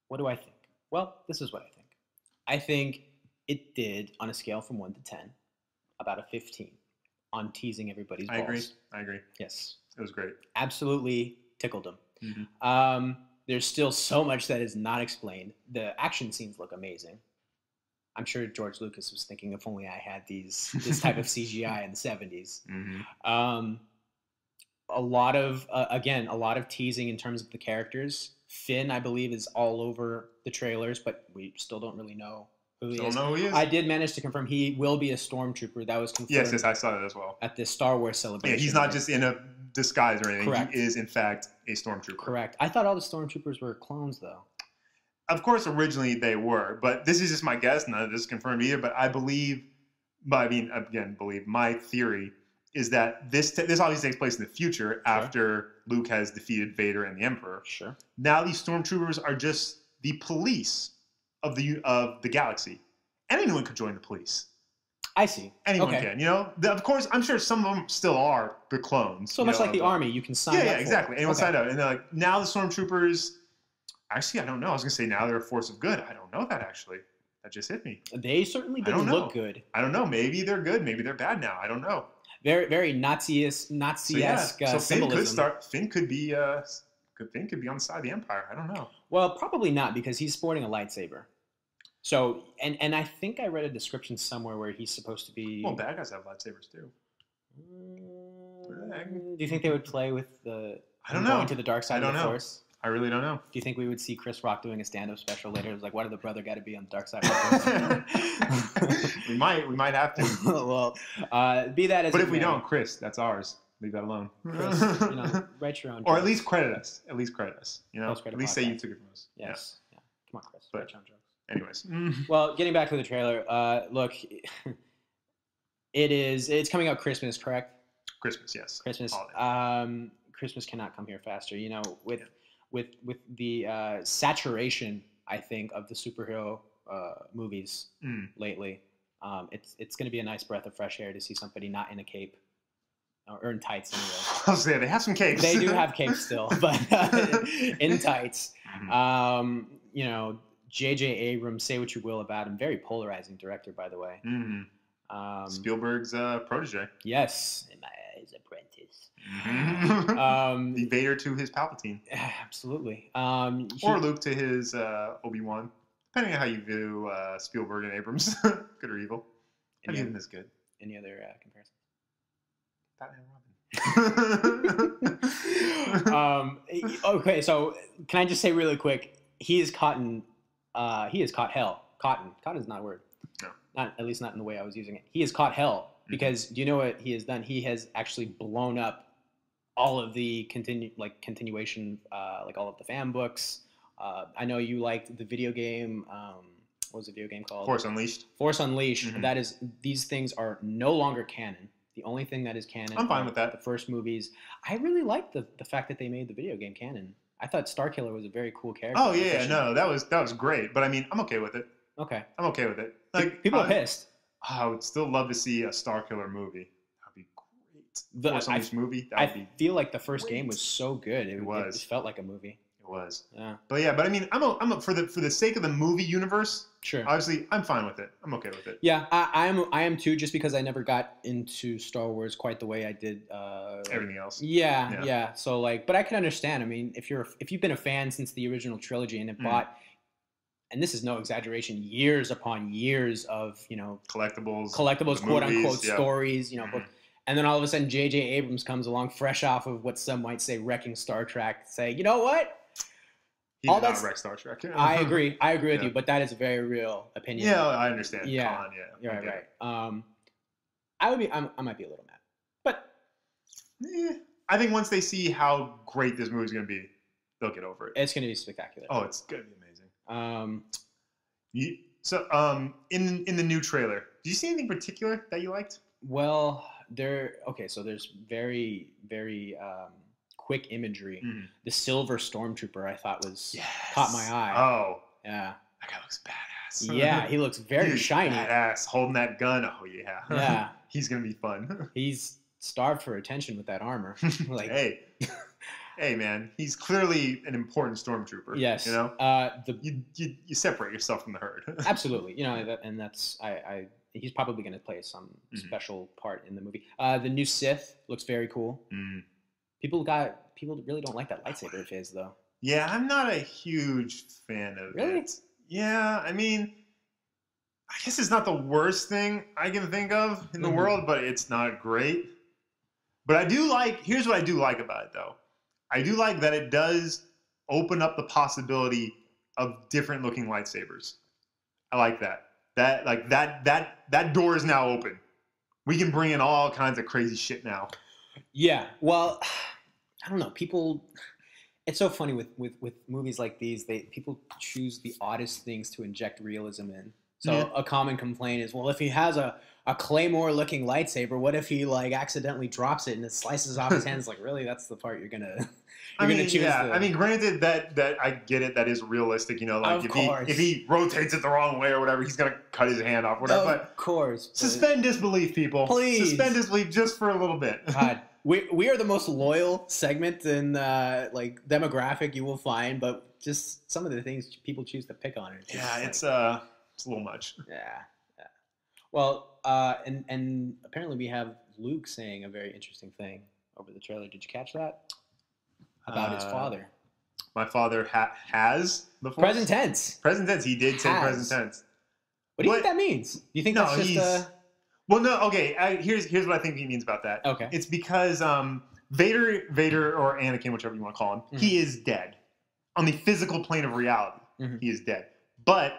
Speaker 2: What do I think? Well, this is what I think. I think it did, on a scale from 1 to 10, about a 15 on teasing everybody's balls.
Speaker 1: I agree.
Speaker 2: Yes.
Speaker 1: It was great.
Speaker 2: Absolutely tickled them.
Speaker 1: Mm-hmm.
Speaker 2: There's still so much that is not explained. The action scenes look amazing. I'm sure George Lucas was thinking, if only I had this type of CGI in the 70s. A lot of again, a lot of teasing in terms of the characters. Finn, I believe, is all over the trailers, but we still don't really know who he is.
Speaker 1: Don't know who he is.
Speaker 2: I did manage to confirm he will be a stormtrooper. That was confirmed.
Speaker 1: Yes, I saw that as well.
Speaker 2: At this Star Wars celebration.
Speaker 1: Yeah, he's not just in a disguise or anything.
Speaker 2: Correct.
Speaker 1: He is, in fact, a stormtrooper.
Speaker 2: Correct. I thought all the stormtroopers were clones, though.
Speaker 1: Of course, originally they were, but this is just my guess. None of this is confirmed either. But I believe, my theory is that this obviously takes place in the future after Luke has defeated Vader and the Emperor.
Speaker 2: Sure.
Speaker 1: Now these stormtroopers are just the police of the galaxy. Anyone could join the police.
Speaker 2: I see.
Speaker 1: Anyone can. You know, of course, I'm sure some of them still are the clones.
Speaker 2: So much like the army, you can sign up.
Speaker 1: Yeah, exactly. Anyone
Speaker 2: Okay.
Speaker 1: sign up, and they're like, now the stormtroopers. Actually, I don't know. I was gonna say now they're a force of good. I don't know that actually. That just hit me.
Speaker 2: They certainly didn't look good.
Speaker 1: I don't know. Maybe they're good. Maybe they're bad now. I don't know.
Speaker 2: Very, very Nazi-esque
Speaker 1: So
Speaker 2: symbolism.
Speaker 1: Finn could be on the side of the Empire. I don't know.
Speaker 2: Well, probably not, because he's sporting a lightsaber. So, and I think I read a description somewhere where he's supposed to be.
Speaker 1: Well, bad guys have lightsabers too.
Speaker 2: Do you think they would play with the?
Speaker 1: I don't know.
Speaker 2: Going to the dark side of the Force.
Speaker 1: I really don't know.
Speaker 2: Do you think we would see Chris Rock doing a stand-up special later? It was like, why did the brother got to be on the dark side of the Force?
Speaker 1: we might have to.
Speaker 2: Well, be that as.
Speaker 1: But if we don't, Chris, that's ours. Leave that alone.
Speaker 2: Chris, write your own.
Speaker 1: Or at least credit us. You know, at least say you took it from us.
Speaker 2: Yes. Yeah. Come on, Chris.
Speaker 1: But,
Speaker 2: write your own jokes.
Speaker 1: Anyways.
Speaker 2: Well, getting back to the trailer, look, it's coming out Christmas, correct?
Speaker 1: Christmas, yes.
Speaker 2: Christmas. Christmas cannot come here faster. You know, with the saturation, I think, of the superhero movies lately, it's going to be a nice breath of fresh air to see somebody not in a cape or in tights anyway.
Speaker 1: I was saying they have some capes.
Speaker 2: They do have capes still, but in tights. You know, J.J. Abrams, say what you will about him, very polarizing director, by the way.
Speaker 1: Spielberg's protege.
Speaker 2: Yes, his apprentice.
Speaker 1: The Vader to his Palpatine.
Speaker 2: Absolutely.
Speaker 1: Or Luke to his Obi-Wan, depending on how you view Spielberg and Abrams, good or evil. I view them as good.
Speaker 2: Any other comparisons?
Speaker 1: Batman and Robin.
Speaker 2: Okay, so can I just say really quick? He has caught hell. Cotton is not a word.
Speaker 1: No.
Speaker 2: Not, at least not in the way I was using it. He has caught hell because do you know what he has done? He has actually blown up all of the continuation, like all of the fan books. I know you liked the video game. What was the video game called?
Speaker 1: Force Unleashed.
Speaker 2: Force Unleashed. That is, these things are no longer canon. The only thing that is canon.
Speaker 1: I'm fine with that.
Speaker 2: The first movies. I really liked the fact that they made the video game canon. I thought Starkiller was a very cool character.
Speaker 1: Oh yeah, no, that was great. But I mean, I'm okay with it.
Speaker 2: Okay.
Speaker 1: I'm okay with it. Like
Speaker 2: people are pissed.
Speaker 1: I would still love to see a Starkiller movie. That'd be great. Force Unleashed movie. I
Speaker 2: feel like the first game was so good.
Speaker 1: It was.
Speaker 2: It felt like a movie.
Speaker 1: It was.
Speaker 2: Yeah.
Speaker 1: But I mean, I'm for the sake of the movie universe.
Speaker 2: Sure.
Speaker 1: Obviously, I'm fine with it. I'm okay with it.
Speaker 2: Yeah, I am too. Just because I never got into Star Wars quite the way I did
Speaker 1: everything else.
Speaker 2: Yeah. So but I can understand. I mean, if you've been a fan since the original trilogy and have bought, and this is no exaggeration, years upon years of
Speaker 1: collectibles,
Speaker 2: quote unquote stories, book. And then all of a sudden, J.J. Abrams comes along, fresh off of what some might say wrecking Star Trek, say, you know what?
Speaker 1: He did not wreck Star Trek.
Speaker 2: I agree with you, but that is a very real opinion.
Speaker 1: Yeah, I understand.
Speaker 2: Yeah, you're right. I might be a little mad, but
Speaker 1: I think once they see how great this movie's going to be, they'll get over it.
Speaker 2: It's going to be spectacular.
Speaker 1: Oh, it's going to be amazing. In the new trailer, did you see anything particular that you liked?
Speaker 2: Well, so there's very, very quick imagery. The silver stormtrooper I thought caught my eye.
Speaker 1: Oh.
Speaker 2: Yeah.
Speaker 1: That guy looks badass.
Speaker 2: Yeah, he looks very shiny.
Speaker 1: Badass. Holding that gun. Oh, yeah.
Speaker 2: Yeah.
Speaker 1: He's going to be fun.
Speaker 2: He's starved for attention with that armor.
Speaker 1: Hey, man. He's clearly an important stormtrooper.
Speaker 2: Yes.
Speaker 1: You separate yourself from the herd.
Speaker 2: Absolutely. And that's he's probably going to play some special part in the movie. The new Sith looks very cool. People really don't like that lightsaber of his, though.
Speaker 1: Yeah, I'm not a huge fan of it.
Speaker 2: Really?
Speaker 1: Yeah, I mean, I guess it's not the worst thing I can think of in the world, but it's not great. But I do like, here's what I do like about it though. I do like that it does open up the possibility of different looking lightsabers. I like that. That door is now open. We can bring in all kinds of crazy shit now.
Speaker 2: Yeah. Well, I don't know. People, it's so funny with movies like these. People choose the oddest things to inject realism in. So a common complaint is, well, if he has a claymore-looking lightsaber, what if he like accidentally drops it and it slices off his hands? Like, really, that's the part you're gonna choose.
Speaker 1: Yeah. I mean, granted that I get it. That is realistic. You know, like if he rotates it the wrong way or whatever, he's gonna cut his hand off. Whatever.
Speaker 2: Of course.
Speaker 1: Suspend disbelief, people.
Speaker 2: Please
Speaker 1: suspend disbelief just for a little bit.
Speaker 2: God, we are the most loyal segment in like demographic you will find, but just some of the things people choose to pick on it.
Speaker 1: It's a little much.
Speaker 2: Yeah. Well, and apparently we have Luke saying a very interesting thing over the trailer. Did you catch that? About his father.
Speaker 1: My father has the Force?
Speaker 2: Present tense.
Speaker 1: Present tense. He did say present tense.
Speaker 2: What do you think that means? Do you think that's just
Speaker 1: Well, no. Okay. Here's what I think he means about that.
Speaker 2: Okay.
Speaker 1: It's because Vader or Anakin, whichever you want to call him, he is dead on the physical plane of reality. He is dead, but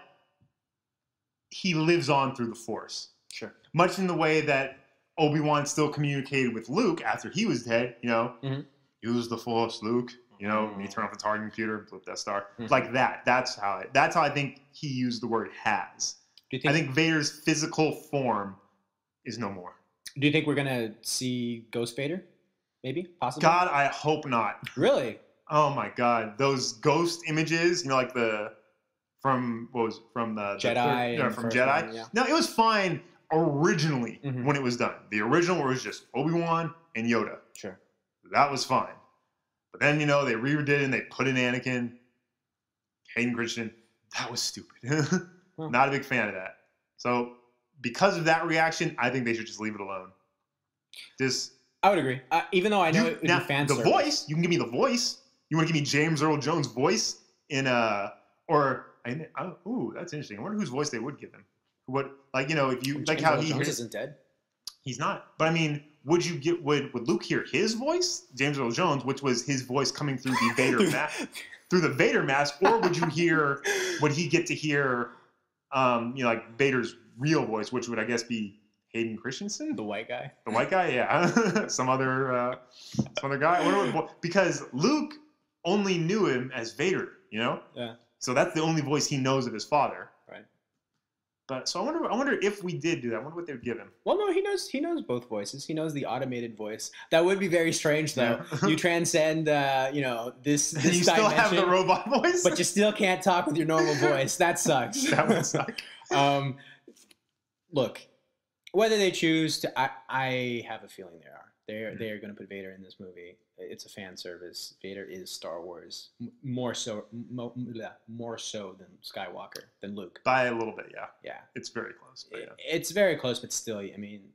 Speaker 1: he lives on through the Force.
Speaker 2: Sure.
Speaker 1: Much in the way that Obi-Wan still communicated with Luke after he was dead, you know, use the Force, Luke, you know, when you turn off the targeting computer, flip Death Star, like that. That's how I think he used the word has. I think Vader's physical form is no more.
Speaker 2: Do you think we're going to see Ghost Vader? Maybe? Possibly?
Speaker 1: God, I hope not.
Speaker 2: Really?
Speaker 1: Oh my God. Those ghost images, you know, like from the
Speaker 2: Jedi.
Speaker 1: From Jedi.
Speaker 2: One, yeah.
Speaker 1: No, it was fine originally when it was done. The original was just Obi-Wan and Yoda.
Speaker 2: Sure.
Speaker 1: That was fine. But then, you know, they redid it and they put in Anakin, Hayden Christensen. That was stupid. Not a big fan of that. So because of that reaction, I think they should just leave it alone.
Speaker 2: I would agree. Even though I know it would be fan service.
Speaker 1: The voice, you can give me the voice. You want to give me James Earl Jones' voice in that's interesting. I wonder whose voice they would give him. What, like, you know, if you like how
Speaker 2: Jones isn't dead.
Speaker 1: He's not. But I mean, would Luke hear his voice, James Earl Jones, which was his voice coming through the Vader mask, or would he get to hear, like Vader's real voice, which would I guess be Hayden Christensen,
Speaker 2: the white guy.
Speaker 1: The white guy, yeah, some other guy. Because Luke only knew him as Vader, you know.
Speaker 2: Yeah.
Speaker 1: So that's the only voice he knows of his father.
Speaker 2: Right.
Speaker 1: But so I wonder if we did do that. I wonder what they would give him.
Speaker 2: Well, no, he knows both voices. He knows the automated voice. That would be very strange, though. Yeah. You transcend, this
Speaker 1: you
Speaker 2: dimension,
Speaker 1: still have the robot voice,
Speaker 2: but you still can't talk with your normal voice. That sucks.
Speaker 1: That would suck.
Speaker 2: Look, whether they choose to, I have a feeling they are. They are going to put Vader in this movie. It's a fan service. Vader is Star Wars, more so than Skywalker, than Luke.
Speaker 1: By a little bit, yeah.
Speaker 2: Yeah.
Speaker 1: It's very close. But yeah.
Speaker 2: It's very close, but still, I mean,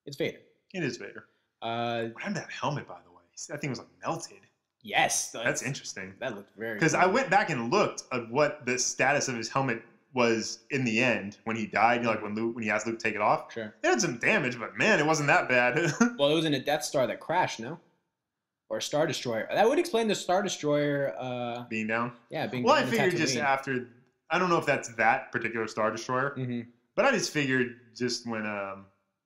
Speaker 2: it's Vader.
Speaker 1: It is Vader. What happened to that helmet, by the way? That thing was like melted.
Speaker 2: Yes.
Speaker 1: That's interesting.
Speaker 2: That looked very
Speaker 1: Because I went back and looked at what the status of his helmet was in the end when he died. Like when he asked Luke to take it off.
Speaker 2: Sure.
Speaker 1: It had some damage, but man, it wasn't that bad.
Speaker 2: Well, it was in a Death Star that crashed, no? Or a Star Destroyer. That would explain the Star Destroyer
Speaker 1: being down.
Speaker 2: Yeah, being
Speaker 1: down.
Speaker 2: Well,
Speaker 1: I figured just after. I don't know if that's that particular Star Destroyer, but I just figured just when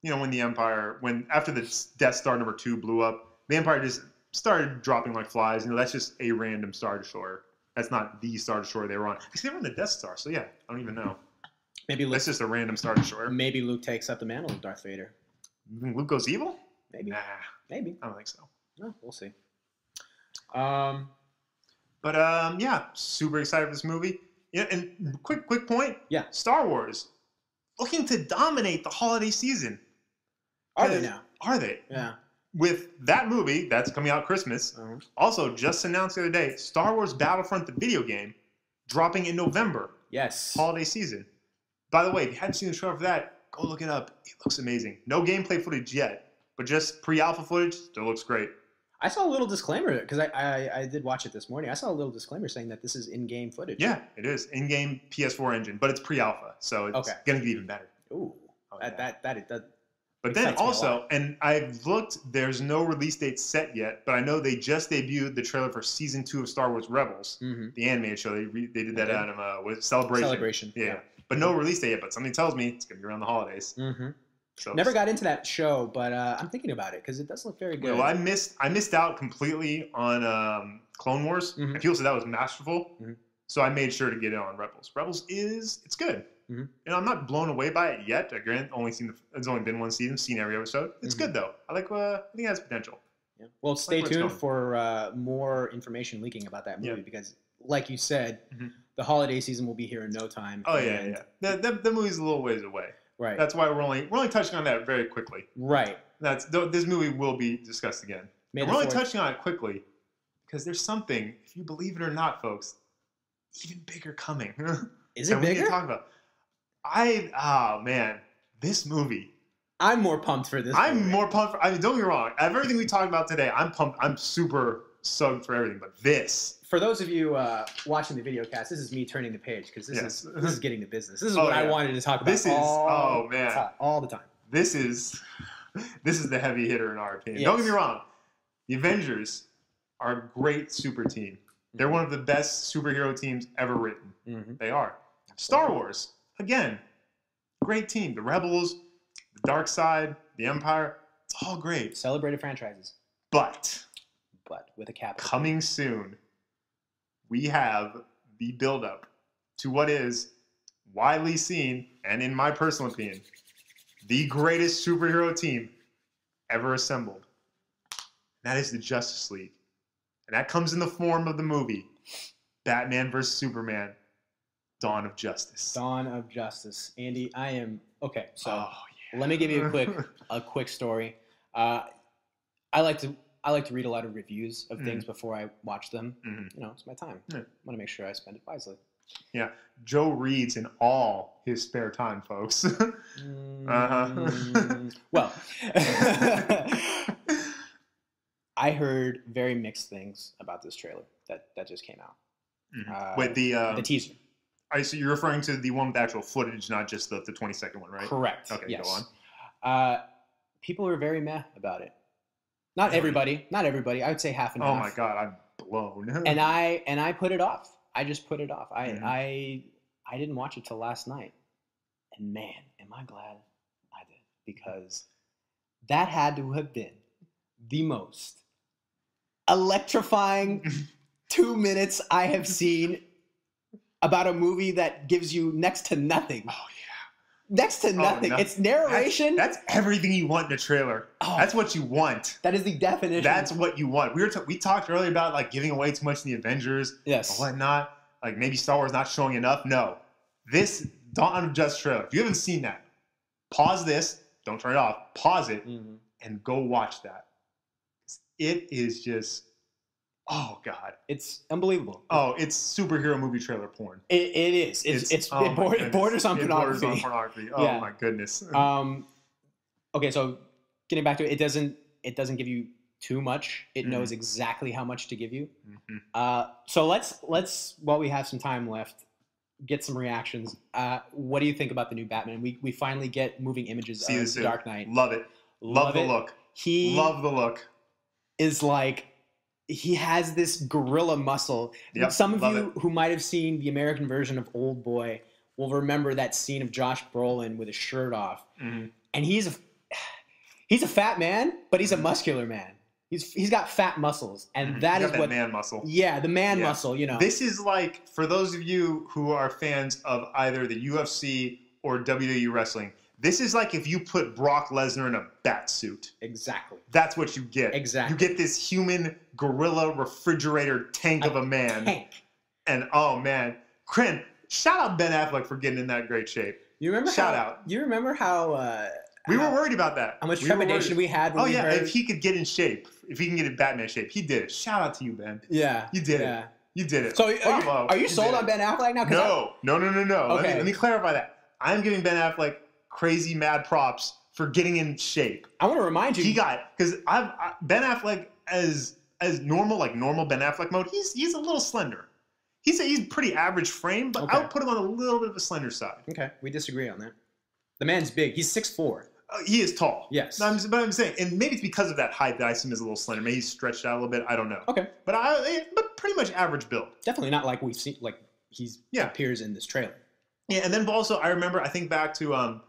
Speaker 1: when the Empire after the Death Star number 2 blew up, the Empire just started dropping like flies. That's just a random Star Destroyer. That's not the Star Destroyer they were on. Because they were on the Death Star, so yeah, I don't even know.
Speaker 2: Maybe
Speaker 1: that's just a random Star Destroyer.
Speaker 2: Maybe Luke takes up the mantle of Darth Vader.
Speaker 1: You think Luke goes evil?
Speaker 2: Maybe.
Speaker 1: Nah.
Speaker 2: Maybe.
Speaker 1: I don't think so.
Speaker 2: No, we'll see.
Speaker 1: Yeah, super excited for this movie. Yeah, and quick point.
Speaker 2: Yeah.
Speaker 1: Star Wars looking to dominate the holiday season.
Speaker 2: Are they now?
Speaker 1: Are they?
Speaker 2: Yeah.
Speaker 1: With that movie that's coming out Christmas, also just announced the other day, Star Wars Battlefront, the video game, dropping in November.
Speaker 2: Yes.
Speaker 1: Holiday season. By the way, if you haven't seen the trailer for that, go look it up. It looks amazing. No gameplay footage yet, but just pre-alpha footage still looks great.
Speaker 2: I saw a little disclaimer because I did watch it this morning. I saw a little disclaimer saying that this is in-game footage.
Speaker 1: Yeah, it is in-game PS4 engine, but it's pre-alpha, so it's gonna get even better.
Speaker 2: Ooh, that
Speaker 1: But then also, and I've looked, there's no release date set yet, but I know they just debuted the trailer for season 2 of Star Wars Rebels, the animated show. They did that out of Celebration. Yeah, but no release date yet. But something tells me it's gonna be around the holidays. So
Speaker 2: never got into that show, but I'm thinking about it because it does look very good.
Speaker 1: Well, I missed out completely on Clone Wars, and people said that was masterful. So I made sure to get it on Rebels. Rebels it's good. And I'm not blown away by it yet. Again, it's only been one season. Seen every episode. It's good though. I think it has potential.
Speaker 2: Yeah. Well, stay tuned for more information leaking about that movie because, like you said, the holiday season will be here in no time.
Speaker 1: Oh yeah. The movie's a little ways away.
Speaker 2: Right.
Speaker 1: That's why we're only touching on that very quickly.
Speaker 2: Right.
Speaker 1: This movie will be discussed again. And we're only touching on it quickly because there's something, if you believe it or not, folks, even bigger coming.
Speaker 2: Is it bigger?
Speaker 1: We need to talk about. Oh man, this movie.
Speaker 2: I'm more pumped for this.
Speaker 1: I'm more pumped. Don't get me wrong. Everything we talked about today, I'm pumped. I'm super stoked for everything. But this.
Speaker 2: For those of you watching the video cast, this is me turning the page because this is getting to business. This is what I wanted to talk about. All the time. This
Speaker 1: is the heavy hitter in our opinion.
Speaker 2: Yes.
Speaker 1: Don't get me wrong. The Avengers are a great super team. They're one of the best superhero teams ever written. They are. Star Wars, again, great team. The Rebels, the Dark Side, the Empire, it's all great.
Speaker 2: Celebrated franchises.
Speaker 1: But
Speaker 2: with a capital.
Speaker 1: Coming soon, we have the build-up to what is widely seen, and in my personal opinion, the greatest superhero team ever assembled. That is the Justice League. And that comes in the form of the movie Batman vs. Superman, Dawn of Justice.
Speaker 2: Dawn of Justice. Andy, I am... Okay, so let me give you a quick story. I like to read a lot of reviews of things before I watch them. You know, it's my time. I want to make sure I spend it wisely.
Speaker 1: Yeah. Joe reads in all his spare time, folks.
Speaker 2: Well, I heard very mixed things about this trailer that just came out.
Speaker 1: Wait, the
Speaker 2: teaser.
Speaker 1: So you're referring to the one with the actual footage, not just the 20-second one, right?
Speaker 2: Correct.
Speaker 1: Okay,
Speaker 2: yes.
Speaker 1: Go on.
Speaker 2: People are very meh about it. Not everybody. I would say half and half.
Speaker 1: Oh my God, I'm blown.
Speaker 2: and I put it off. I just put it off. I didn't watch it till last night. And man, am I glad I did. Because that had to have been the most electrifying 2 minutes I have seen about a movie that gives you next to nothing.
Speaker 1: Oh, yeah.
Speaker 2: Next to nothing. It's narration.
Speaker 1: That's everything you want in a trailer.
Speaker 2: Oh,
Speaker 1: that's what you want.
Speaker 2: That is the definition.
Speaker 1: That's what you want. We talked earlier about like giving away too much in the Avengers.
Speaker 2: Yes.
Speaker 1: Or whatnot. Like maybe Star Wars not showing enough. No. This Dawn of Justice trailer, if you haven't seen that, pause this. Don't turn it off. Pause it and go watch that. It is just... Oh God!
Speaker 2: It's unbelievable.
Speaker 1: Oh, it's superhero movie trailer porn.
Speaker 2: It is. It borders on pornography.
Speaker 1: It borders on pornography. Oh my goodness.
Speaker 2: Okay, so getting back to it, it doesn't give you too much. It knows exactly how much to give you. So let's while we have some time left, get some reactions. What do you think about the new Batman? We finally get moving images of the Dark Knight.
Speaker 1: Love it. Love the look. Love the look.
Speaker 2: Is like. He has this gorilla muscle.
Speaker 1: Yep,
Speaker 2: some of you who might have seen the American version of Old Boy will remember that scene of Josh Brolin with his shirt off. And he's a fat man, but he's a muscular man. He's got fat muscles, and that is what
Speaker 1: man muscle.
Speaker 2: Yeah, the man muscle. You know,
Speaker 1: this is like for those of you who are fans of either the UFC or WWE wrestling. This is like if you put Brock Lesnar in a bat suit.
Speaker 2: Exactly.
Speaker 1: That's what you get.
Speaker 2: Exactly.
Speaker 1: You get this human gorilla refrigerator tank of a man.
Speaker 2: Tank.
Speaker 1: And oh man, Crin, shout out Ben Affleck for getting in that great shape.
Speaker 2: You remember?
Speaker 1: Shout out.
Speaker 2: You remember how?
Speaker 1: We were worried about that.
Speaker 2: How much trepidation we had when we heard...
Speaker 1: if he could get in shape, if he can get in Batman shape, he did it. Shout out to you, Ben.
Speaker 2: Yeah.
Speaker 1: You did it. You did it.
Speaker 2: So are you sold on Ben Affleck now?
Speaker 1: No.
Speaker 2: Okay.
Speaker 1: Let me clarify that. I'm giving Ben Affleck crazy mad props for getting in shape.
Speaker 2: I want to remind you.
Speaker 1: Because Ben Affleck as normal, like normal Ben Affleck mode, he's a little slender. He's pretty average frame, but I would put him on a little bit of a slender side.
Speaker 2: Okay, we disagree on that. The man's big. He's 6'4".
Speaker 1: He is tall.
Speaker 2: Yes.
Speaker 1: But I'm saying, and maybe it's because of that height that I see him as a little slender. Maybe he's stretched out a little bit. I don't know.
Speaker 2: Okay.
Speaker 1: But pretty much average build.
Speaker 2: Definitely not like we've seen, like he's appears in this trailer.
Speaker 1: Yeah, and then also I think back to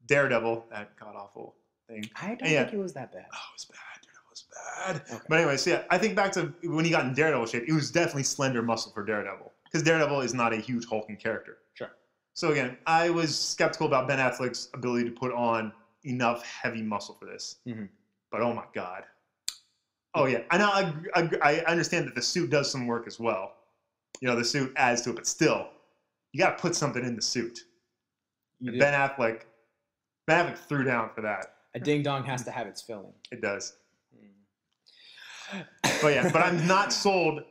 Speaker 1: Daredevil, that god awful thing.
Speaker 2: I don't think it was that bad.
Speaker 1: Oh, it was bad. Daredevil was bad.
Speaker 2: Okay.
Speaker 1: But anyway, so yeah, I think back to when he got in Daredevil shape. It was definitely slender muscle for Daredevil because Daredevil is not a huge hulking character.
Speaker 2: Sure.
Speaker 1: So again, I was skeptical about Ben Affleck's ability to put on enough heavy muscle for this.
Speaker 2: Mm-hmm.
Speaker 1: But oh my god. Oh yeah, I know. I understand that the suit does some work as well. You know, the suit adds to it, but still, you got to put something in the suit. Ben Affleck threw down for that.
Speaker 2: A ding dong has to have its filling.
Speaker 1: It does. But I'm not sold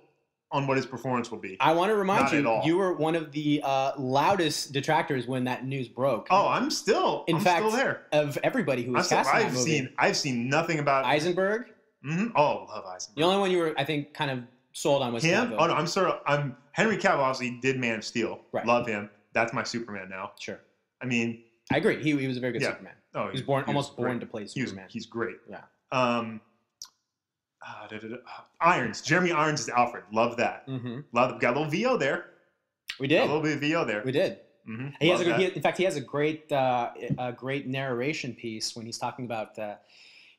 Speaker 1: on what his performance will be.
Speaker 2: I want to remind you were one of the loudest detractors when that news broke.
Speaker 1: Oh, I'm still there.
Speaker 2: Of everybody who was casting that movie.
Speaker 1: I've seen nothing about
Speaker 2: Eisenberg.
Speaker 1: Mm-hmm. Oh, love Eisenberg.
Speaker 2: The only one you were, I think, kind of sold on was
Speaker 1: him.
Speaker 2: Cavill.
Speaker 1: Oh no, I'm Henry Cavill. Obviously, did Man of Steel. Right. Love him. That's my Superman now.
Speaker 2: Sure.
Speaker 1: I mean,
Speaker 2: I agree. He was a very good Superman. Oh, he was almost born to play Superman.
Speaker 1: He's great.
Speaker 2: Yeah.
Speaker 1: Irons. Jeremy Irons is Alfred. Love that.
Speaker 2: Mm-hmm.
Speaker 1: Got a little VO there.
Speaker 2: We did.
Speaker 1: A little bit of VO there.
Speaker 2: We did.
Speaker 1: Mm-hmm.
Speaker 2: In fact, he has a great narration piece when he's talking about,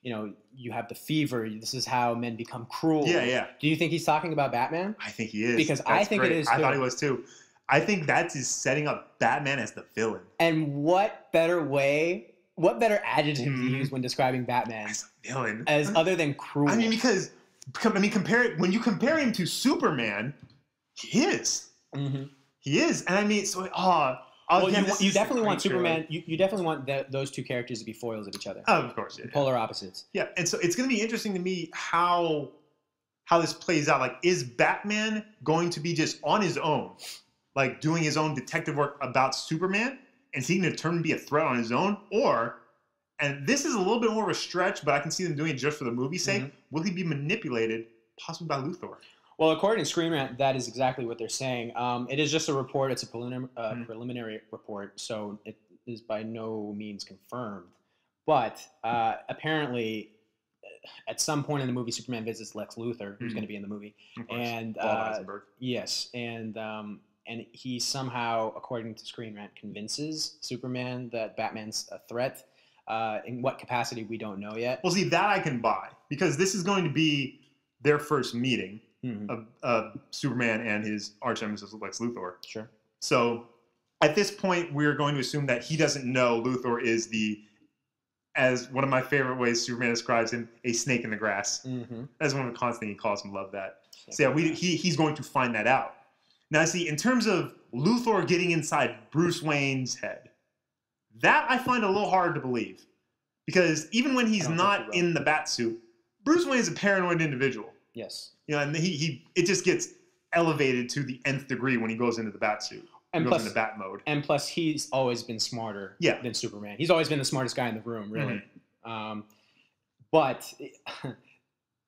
Speaker 2: you have the fever. This is how men become cruel.
Speaker 1: Yeah.
Speaker 2: Do you think he's talking about Batman?
Speaker 1: I think he is.
Speaker 2: Because I think it is too.
Speaker 1: I thought he was too. I think that's his setting up Batman as the villain.
Speaker 2: And what better adjective to use when describing Batman
Speaker 1: as a villain,
Speaker 2: as other than cruel?
Speaker 1: I mean, when you compare him to Superman, he is.
Speaker 2: Mm-hmm.
Speaker 1: He is, and I mean, so
Speaker 2: you definitely want Superman. You definitely want those two characters to be foils of each other.
Speaker 1: Oh, of course,
Speaker 2: polar opposites.
Speaker 1: Yeah, and so it's going to be interesting to me how this plays out. Like, is Batman going to be just on his own, like doing his own detective work about Superman? And is he going to turn and be a threat on his own? Or, and this is a little bit more of a stretch, but I can see them doing it just for the movie's sake, will he be manipulated possibly by Luthor?
Speaker 2: Well, according to Screen Rant, that is exactly what they're saying. It is just a report. It's a preliminary report, so it is by no means confirmed. But apparently, at some point in the movie, Superman visits Lex Luthor, who's going to be in the movie. And yes, and he somehow, according to Screen Rant, convinces Superman that Batman's a threat. In what capacity, we don't know yet.
Speaker 1: Well, see, that I can buy, because this is going to be their first meeting of Superman and his arch nemesis Lex Luthor.
Speaker 2: Sure.
Speaker 1: So at this point, we're going to assume that he doesn't know Luthor is as one of my favorite ways Superman describes him, a snake in the grass. Mm-hmm. That's one of the constant he calls him. Love that. So yeah, he's going to find that out. Now, see, in terms of Luthor getting inside Bruce Wayne's head, that I find a little hard to believe. Because even when he's not in the bat suit, Bruce Wayne is a paranoid individual.
Speaker 2: Yes.
Speaker 1: And it just gets elevated to the nth degree when he goes into the bat suit. Goes into bat mode. And
Speaker 2: plus, he's always been smarter than Superman. He's always been the smartest guy in the room, really. Mm-hmm. But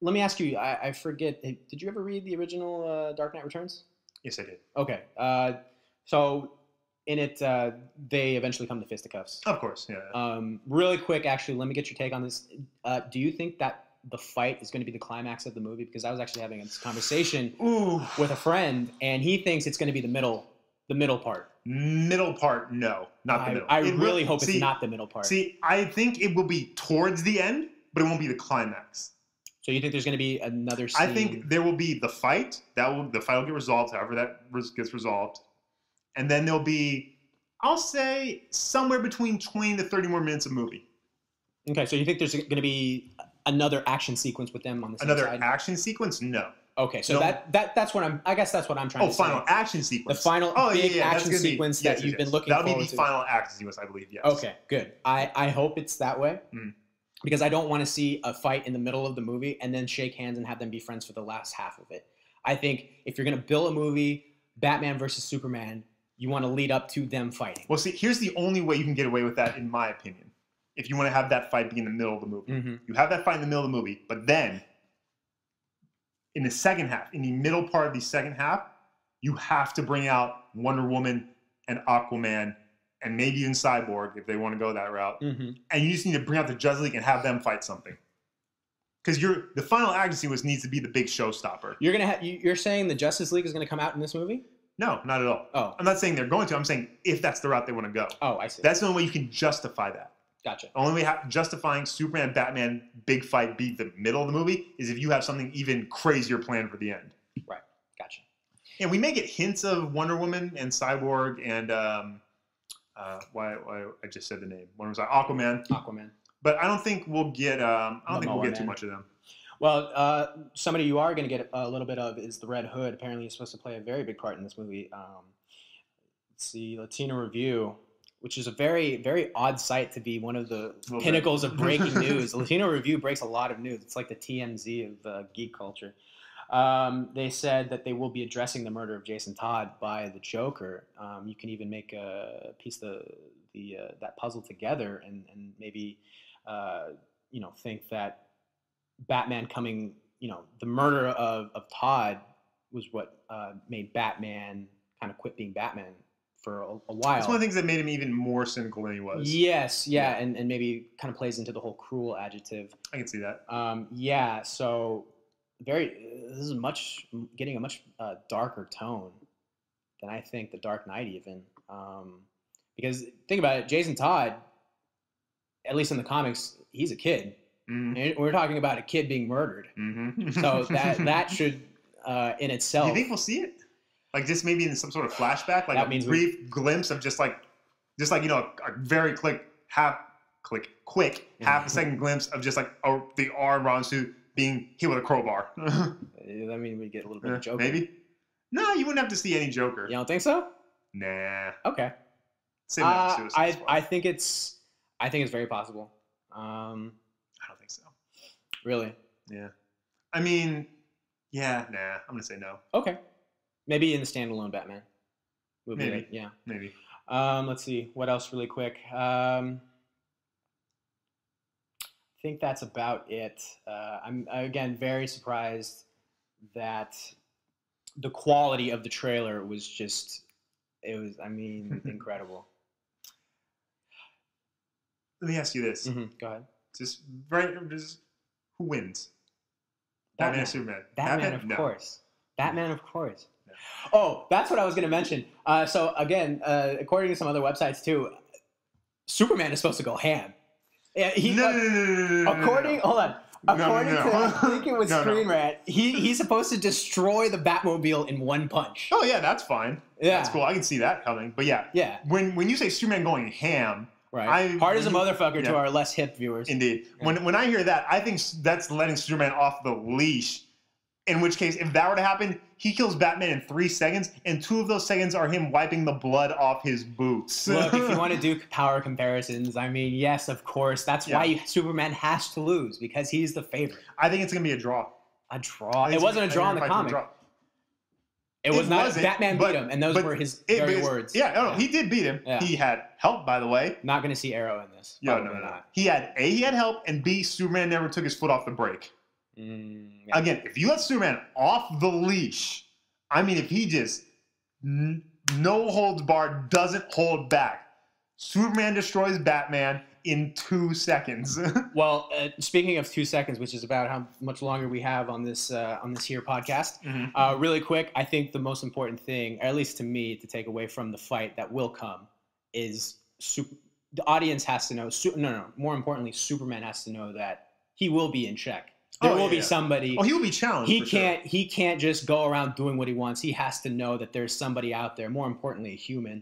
Speaker 2: let me ask you, I forget, did you ever read the original Dark Knight Returns?
Speaker 1: Yes, I did.
Speaker 2: Okay. So in it, they eventually come to fisticuffs.
Speaker 1: Of course, yeah.
Speaker 2: Really quick, actually, let me get your take on this. Do you think that the fight is going to be the climax of the movie? Because I was actually having this conversation with a friend, and he thinks it's going to be the middle part. Middle part, no. Not the middle. I really hope it's not the middle part.
Speaker 1: See, I think it will be towards the end, but it won't be the climax.
Speaker 2: So you think there's going to be another scene?
Speaker 1: I think there will be the fight. The fight will get resolved, however that gets resolved. And then there'll be, I'll say, somewhere between 20 to 30 more minutes of movie.
Speaker 2: Okay, so you think there's going to be another action sequence with them on the same side?
Speaker 1: Another action sequence? No.
Speaker 2: Okay, so that's what I'm trying to say.
Speaker 1: Final action sequence.
Speaker 2: The final big action sequence that you've been looking forward to.
Speaker 1: That'll be the final action sequence, I believe, yes.
Speaker 2: Okay, good. I hope it's that way. Because I don't want to see a fight in the middle of the movie and then shake hands and have them be friends for the last half of it. I think if you're going to build a movie, Batman versus Superman, you want to lead up to them fighting.
Speaker 1: Well, see, here's the only way you can get away with that, in my opinion. If you want to have that fight be in the middle of the movie. Mm-hmm. You have that fight in the middle of the movie, but then in the second half, in the middle part of the second half, you have to bring out Wonder Woman and Aquaman and maybe even Cyborg if they want to go that route.
Speaker 2: Mm-hmm.
Speaker 1: And you just need to bring out the Justice League and have them fight something. Because the final action sequence needs to be the big showstopper.
Speaker 2: You're saying the Justice League is going to come out in this movie?
Speaker 1: No, not at all.
Speaker 2: Oh.
Speaker 1: I'm not saying they're going to. I'm saying if that's the route they want to go.
Speaker 2: Oh, I see.
Speaker 1: That's the only way you can justify that.
Speaker 2: Gotcha.
Speaker 1: The only way justifying Superman and Batman big fight beat the middle of the movie is if you have something even crazier planned for the end.
Speaker 2: Right. Gotcha.
Speaker 1: And we may get hints of Wonder Woman and Cyborg and why I just said the name. One was Aquaman.
Speaker 2: Aquaman.
Speaker 1: But I don't think we'll get. I don't think we'll get too much of them.
Speaker 2: Well, somebody you are going to get a little bit of is the Red Hood. Apparently, he's supposed to play a very big part in this movie. Let's see, Latino Review, which is a very, very odd site to be one of the pinnacles of breaking news. Latino Review breaks a lot of news. It's like the TMZ of geek culture. They said that they will be addressing the murder of Jason Todd by the Joker. You can even make a piece of that puzzle together and maybe think that Batman coming, the murder of Todd was what made Batman kind of quit being Batman for a while.
Speaker 1: It's one of the things that made him even more cynical than he was.
Speaker 2: Yes, yeah. And maybe kind of plays into the whole cruel adjective.
Speaker 1: I can see that.
Speaker 2: So this is getting a much darker tone than I think The Dark Knight even. Because think about it, Jason Todd, at least in the comics, he's a kid.
Speaker 1: Mm-hmm.
Speaker 2: And we're talking about a kid being murdered.
Speaker 1: Mm-hmm.
Speaker 2: So that should, in itself.
Speaker 1: Do you think we'll see it? Like just maybe in some sort of flashback, like a brief glimpse of just like a very quick half a second glimpse of just like the arm Ron suit being hit with a crowbar.
Speaker 2: I mean, we get a little bit of Joker.
Speaker 1: Maybe. No, you wouldn't have to see any Joker.
Speaker 2: You don't think so?
Speaker 1: Nah.
Speaker 2: Okay. I think it's very possible.
Speaker 1: I don't think so.
Speaker 2: Really?
Speaker 1: Yeah. I mean, yeah, nah. I'm gonna say no.
Speaker 2: Okay. Maybe in the standalone Batman movie.
Speaker 1: Maybe.
Speaker 2: Yeah.
Speaker 1: Maybe.
Speaker 2: Let's see. What else really quick? I think that's about it. I'm, again, very surprised that the quality of the trailer was just, incredible.
Speaker 1: Let me ask you this.
Speaker 2: Mm-hmm. Go ahead.
Speaker 1: Just who wins? Batman or Superman?
Speaker 2: Batman, of course. Batman, of course. Yeah. Oh, that's what I was going to mention. So again, according to some other websites too, Superman is supposed to go ham. Yeah, according to I think it was Screen Rant, he's supposed to destroy the Batmobile in one punch.
Speaker 1: Oh yeah, that's fine.
Speaker 2: Yeah,
Speaker 1: that's cool. I can see that coming. But yeah. When you say Superman going ham.
Speaker 2: Right. Hard as a motherfucker to our less hip viewers.
Speaker 1: Indeed.
Speaker 2: Yeah.
Speaker 1: When I hear that, I think that's letting Superman off the leash. In which case, if that were to happen, he kills Batman in 3 seconds, and 2 of those seconds are him wiping the blood off his boots.
Speaker 2: Look, if you want to do power comparisons, I mean, yes, of course. That's why Superman has to lose, because he's the favorite.
Speaker 1: I think it's going to be a draw.
Speaker 2: A draw? It wasn't a draw in the comic. It was not. Batman beat him, and those were his very words.
Speaker 1: Yeah, he did beat him. Yeah. He had help, by the way.
Speaker 2: Not going to see Arrow in this.
Speaker 1: No. He had help, and B, Superman never took his foot off the brake. Again, if you let Superman off the leash, I mean, if he just no holds barred, doesn't hold back, Superman destroys Batman in 2 seconds.
Speaker 2: Well, speaking of 2 seconds, which is about how much longer we have on this here podcast, really quick, I think the most important thing, or at least to me, to take away from the fight that will come, is the audience has to know. More importantly, Superman has to know that he will be in check. There will be somebody.
Speaker 1: Oh, he will be challenged.
Speaker 2: He can't just go around doing what he wants. He has to know that there's somebody out there, more importantly, a human,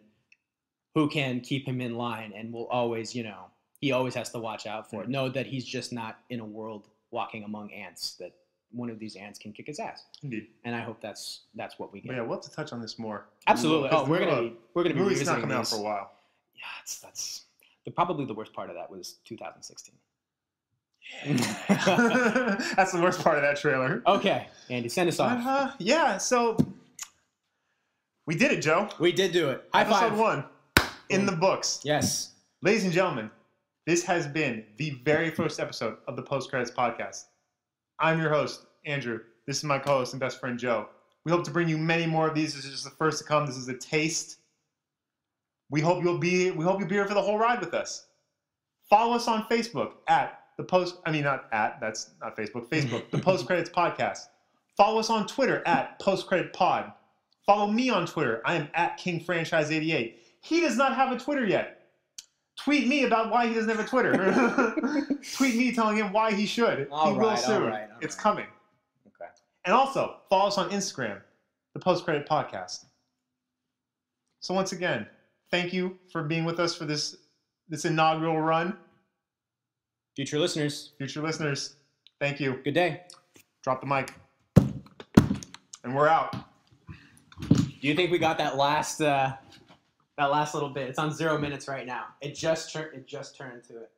Speaker 2: who can keep him in line and will always, he always has to watch out for it. Know that he's just not in a world walking among ants, that one of these ants can kick his ass.
Speaker 1: Indeed.
Speaker 2: And I hope that's what we get.
Speaker 1: Yeah, we'll have to touch on this more.
Speaker 2: Absolutely. We're gonna be revisiting
Speaker 1: these. Not coming out for a while.
Speaker 2: Yeah, that's probably the worst part of that was 2016.
Speaker 1: That's the worst part of that trailer.
Speaker 2: Okay, Andy, send us off.
Speaker 1: Yeah, so we did it, Joe.
Speaker 2: We did do it. High five.
Speaker 1: Episode 1 in the books.
Speaker 2: Yes.
Speaker 1: Ladies and gentlemen, this has been the very first episode of the Post Credits Podcast. I'm your host, Andrew. This is my co-host and best friend, Joe. We hope to bring you many more of these. This is just the first to come. This is a taste. We hope you'll be here for the whole ride with us. Follow us on Facebook at the Post. I mean, that's not Facebook. Facebook, the Post Credits Podcast. Follow us on Twitter at Post Credit Pod. Follow me on Twitter. I am at KingFranchise88. He does not have a Twitter yet. Tweet me about why he doesn't have a Twitter. Tweet me telling him why he should. He will soon. All right. It's coming.
Speaker 2: Okay.
Speaker 1: And also, follow us on Instagram, the Post Credit Podcast. So once again, thank you for being with us for this inaugural run.
Speaker 2: Future listeners,
Speaker 1: thank you.
Speaker 2: Good day.
Speaker 1: Drop the mic. And we're out.
Speaker 2: Do you think we got that last little bit? It's on 0 minutes right now. It just turned to it.